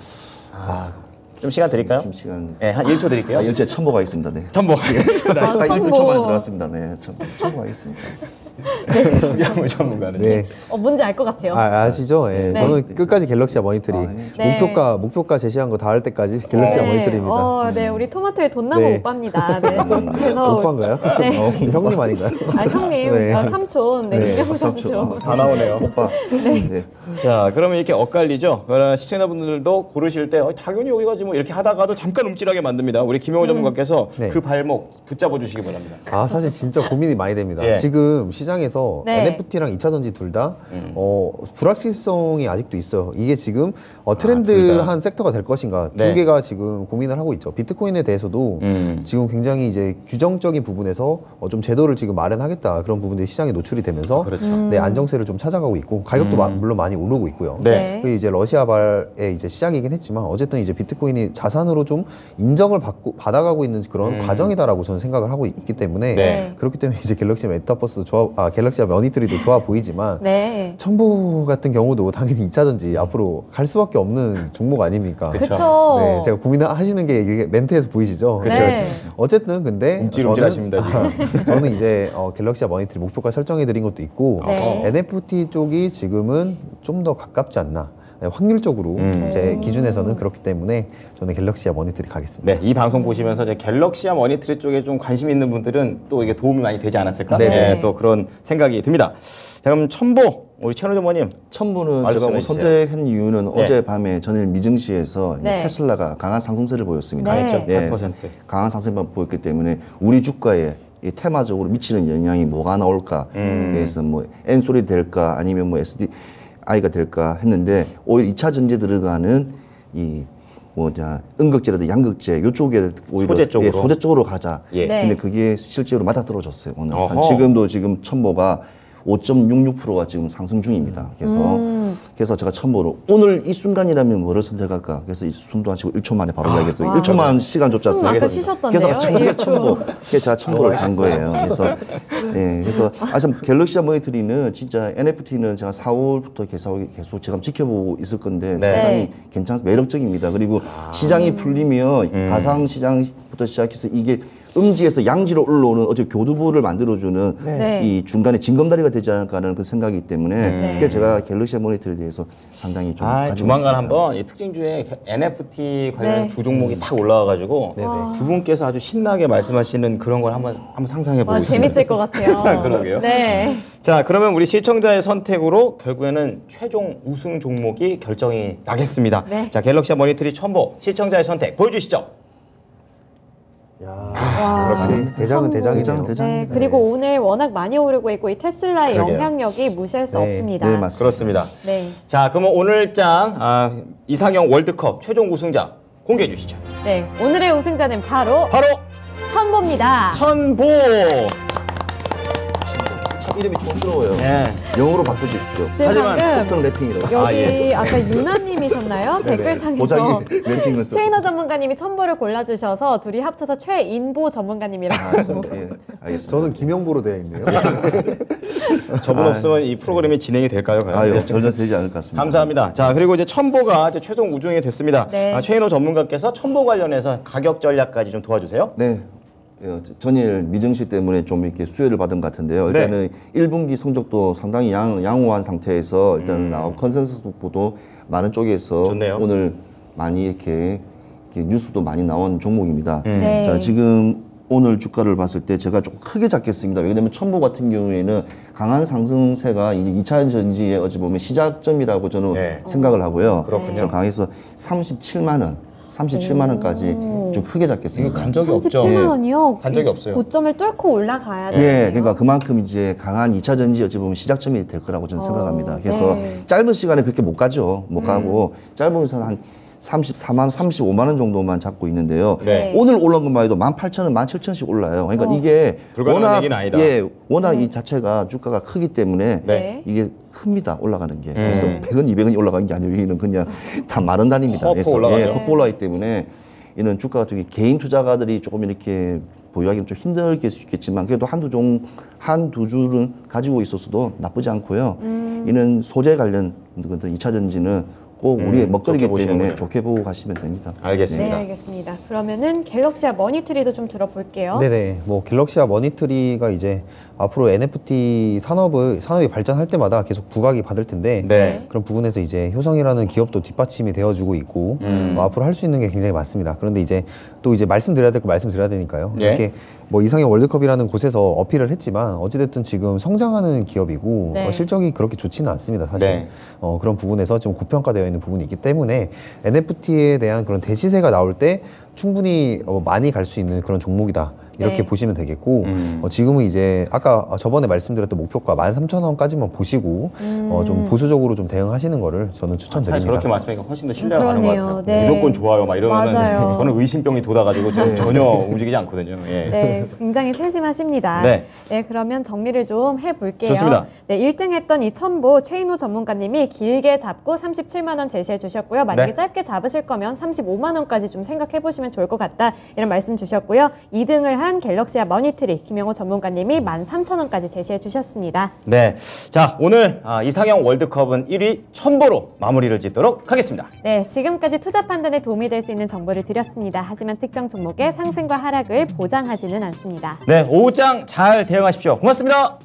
좀 시간 드릴까요? 좀 시간. 네, 한 1초 드릴게요. 일제 첨보가겠습니다. 네. 첨보. 딱 첨보. 1초 만에 들어왔습니다. 네, 첨보가겠습니다. 양호 전문가는. 네. 뭔지 알 것 같아요. 아시죠? 예. 네. 저는 끝까지 갤럭시아 머니터리. 네. 목표가 제시한 거 다 할 때까지 갤럭시아 머니터리입니다. 네, 우리 토마토의 돈나무 네. 오빠입니다. 네. 그래서 오빠인가요? 네. 형님 아닌가요? 형님, 네. 삼촌, 네, 네. 김경호 삼촌. 다 나오네요. 오빠. 네. 자, 그러면 이렇게 엇갈리죠? 그러나 시청자분들도 고르실 때 당연히 여기가 뭐 이렇게 하다가도 잠깐 움찔하게 만듭니다. 우리 김용호 전문가께서 네. 그 발목 붙잡아 주시기 바랍니다. 사실 진짜 고민이 많이 됩니다. 예. 지금 시장에서 네. NFT랑 2차 전지 둘 다 불확실성이 아직도 있어요. 이게 지금 둘 다. 트렌드한 섹터가 될 것인가 네. 두 개가 지금 고민을 하고 있죠. 비트코인에 대해서도 지금 굉장히 이제 규정적인 부분에서 좀 제도를 지금 마련하겠다 그런 부분들이 시장에 노출이 되면서 그렇죠. 네, 안정세를 좀 찾아가고 있고 가격도 물론 많이 오르고 있고요. 네. 그게 이제 러시아발의 이제 시작이긴 했지만 어쨌든 이제 비트코인이 자산으로 좀 인정을 받아가고 있는 그런 과정이다라고 저는 생각을 하고 있기 때문에 네. 그렇기 때문에 이제 갤럭시 메타버스도 갤럭시아 머니터리도 좋아 보이지만 네. 첨부 같은 경우도 당연히 2차 전지 앞으로 갈 수밖에 없는 종목 아닙니까? 그쵸. 네, 제가 고민하시는 게 이게 멘트에서 보이시죠? 그쵸, 네. 어쨌든 근데 움찔움찔하십니다, 저는 이제 갤럭시아 머니터리 목표가 설정해 드린 것도 있고 네. NFT 쪽이 지금은 좀 더 가깝지 않나. 네, 확률적으로 제 기준에서는 그렇기 때문에 저는 갤럭시아 머니터리 가겠습니다. 네, 이 방송 보시면서 이제 갤럭시아 머니터리 쪽에 좀 관심 있는 분들은 또 이게 도움이 많이 되지 않았을까? 네네. 네, 또 그런 생각이 듭니다. 자, 그럼 첨보 우리 최은호 전무님. 첨부는 제가 말씀해 뭐 주세요. 선택한 이유는 네. 어젯밤에 전일 미증시에서 이제 네. 테슬라가 강한 상승세를 보였습니다. 네. 강했죠. 8%. 강한 상승세만 보였기 때문에 우리 주가에 이 테마적으로 미치는 영향이 뭐가 나올까? 그래서 뭐 엔솔이 될까 아니면 뭐 SDI가 될까 했는데 오히려 2차 전지에 들어가는 이 음극재라든 양극재 요쪽에 오히려 소재 쪽으로. 소재 쪽으로 가자. 예. 네. 근데 그게 실제로 맞아떨어졌어요. 오늘 어허. 지금 첨보가 5.66%가 지금 상승 중입니다. 그래서 제가 첨보로 오늘 이 순간이라면 뭐를 선택할까? 그래서 이 숨도 안 쉬고 1초 만에 바로 이야기했어요. 1초만 시간 줬지 숨 않습니까? 막혀 쉬셨던데요? 그래서 첨보, 예. 그래서 제가 첨보를 간 거예요. 그래서 참 갤럭시아 머니터리는 진짜 NFT는 제가 4월부터 계속 제가 지켜보고 있을 건데 상당히 매력적입니다. 그리고 시장이 풀리면 가상 시장부터 시작해서 이게 음지에서 양지로 올라오는 어제 교두보를 만들어주는 네. 이 중간에 징검다리가 되지 않을까 하는 그 생각이기 때문에 그래서 제가 갤럭시아 모니터에 대해서 상당히 좀 가지고 조만간 있습니다. 한번 이 특징주에 NFT 관련 네. 두 종목이 탁 올라와가지고 두 분께서 아주 신나게 말씀하시는 그런 걸 한번 상상해보고 있습니다. 재밌을 것 같아요. 그러게요. 네. 자, 그러면 우리 시청자의 선택으로 결국에는 최종 우승 종목이 결정이 나겠습니다. 네. 자, 갤럭시아 머니터리 첨보 시청자의 선택 보여주시죠. 역시 대장은 대장이네요. 네, 그리고 오늘 워낙 많이 오르고 있고 이 테슬라의 그러게요. 영향력이 무시할 수 네. 없습니다. 네, 맞습니다. 그렇습니다. 네. 자, 그러면 오늘 이상형 월드컵 최종 우승자 공개해 주시죠. 네, 오늘의 우승자는 바로 바로 첨보입니다. 첨보. 참 이름이 촌스러워요. 네. 영어로 바꿔주십시오. 지금 하지만 방금 톱턴 래핑이라고. 여기 아까 유나님이셨나요? 댓글창에서 보자기 래핑을 썼어요. 최인호 전문가님이 첨보를 골라주셔서 둘이 합쳐서 최인보 전문가님이라고. 알겠습니다. 예, 알겠습니다. 저는 김영보로 되어 있네요. 저분 없으면 이 프로그램이 진행이 될까요? 과연? 아유, 전혀 되지 않을 것 같습니다. 감사합니다. 자, 그리고 이제 첨보가 이제 최종 우승이 됐습니다. 네. 최인호 전문가께서 첨보 관련해서 가격 전략까지 좀 도와주세요. 네. 전일 미증시 때문에 좀 이렇게 수혜를 받은 것 같은데요. 일단은 1분기 성적도 상당히 양호한 상태에서 일단 컨센서스 보도 많은 쪽에서 좋네요. 오늘 많이 이렇게 뉴스도 많이 나온 종목입니다. 네. 자, 지금 오늘 주가를 봤을 때 제가 좀 크게 잡겠습니다. 왜냐하면 첨보 같은 경우에는 강한 상승세가 이제 2차 전지의 어찌 보면 시작점이라고 저는 네. 생각을 하고요. 그렇군요. 저 강해서 37만 원까지 좀 크게 잡겠습니다. 간 적이 없죠. 37만 원이요? 간 적이 없어요. 고점을 뚫고 올라가야 돼요. 예, 그러니까 그만큼 이제 강한 2차 전지 어찌 보면 시작점이 될 거라고 저는 생각합니다. 그래서 네. 짧은 시간에 그렇게 못 가죠. 못 가고 짧으면서는 한 34만, 35만 원 정도만 잡고 있는데요. 네. 오늘 올라온 것만 해도 18,000원, 17,000원씩 올라요. 그러니까 이게 불가능한 얘기는 아니다. 워낙 이 자체가 주가가 크기 때문에 네. 이게 큽니다. 올라가는 게. 그래서 100원, 200원이 올라가는 게 아니고 여기는 그냥 다 마른 단위입니다. 퍽퍽 그래서 올라가죠. 퍽 올라가기 때문에 이는 주가 같은 게 개인 투자가들이 조금 이렇게 보유하기는 좀 힘들게 수 있겠지만 그래도 한두 줄은 가지고 있었어도 나쁘지 않고요. 이는 소재 관련 2차 전지는 꼭 우리의 먹거리이기 좋게 때문에 보시는군요. 좋게 보고 가시면 됩니다. 알겠습니다. 네, 알겠습니다. 그러면은 갤럭시아 머니트리도 좀 들어볼게요. 네네. 뭐 갤럭시아 머니트리가 이제 앞으로 NFT 산업이 발전할 때마다 계속 부각이 받을 텐데 네. 그런 부분에서 이제 효성이라는 기업도 뒷받침이 되어주고 있고 앞으로 할 수 있는 게 굉장히 많습니다. 그런데 이제 또 이제 말씀드려야 될 거 말씀드려야 되니까요. 예. 이렇게 뭐 이상형 월드컵이라는 곳에서 어필을 했지만 어찌됐든 지금 성장하는 기업이고 네. 실적이 그렇게 좋지는 않습니다. 사실 네. 그런 부분에서 좀 고평가되어 있는 부분이 있기 때문에 NFT에 대한 그런 대시세가 나올 때 충분히 많이 갈 수 있는 그런 종목이다. 이렇게 네. 보시면 되겠고 지금은 이제 아까 저번에 말씀드렸던 목표가 13,000원까지만 보시고 좀 보수적으로 좀 대응하시는 거를 저는 차라리 추천드립니다. 저렇게 말씀하니까 훨씬 더 신뢰가 가는 것 그러네요. 같아요. 네. 무조건 좋아요. 막 이러면은 맞아요. 저는 의심병이 돋아가지고 좀 전혀 움직이지 않거든요. 예. 네, 굉장히 세심하십니다. 네. 네, 그러면 정리를 좀 해볼게요. 좋습니다. 네, 1등 했던 이 천보 최인호 전문가님이 길게 잡고 37만 원 제시해 주셨고요. 만약에 네. 짧게 잡으실 거면 35만 원까지 좀 생각해 보시면 좋을 것 같다. 이런 말씀 주셨고요. 2등을 한 갤럭시아 머니트리 김영호 전문가님이 13,000원까지 제시해 주셨습니다. 네. 자, 오늘 이상형 월드컵은 1위 첨보로 마무리를 짓도록 하겠습니다. 네, 지금까지 투자 판단에 도움이 될 수 있는 정보를 드렸습니다. 하지만 특정 종목의 상승과 하락을 보장하지는 않습니다. 네, 오후장 잘 대응하십시오. 고맙습니다.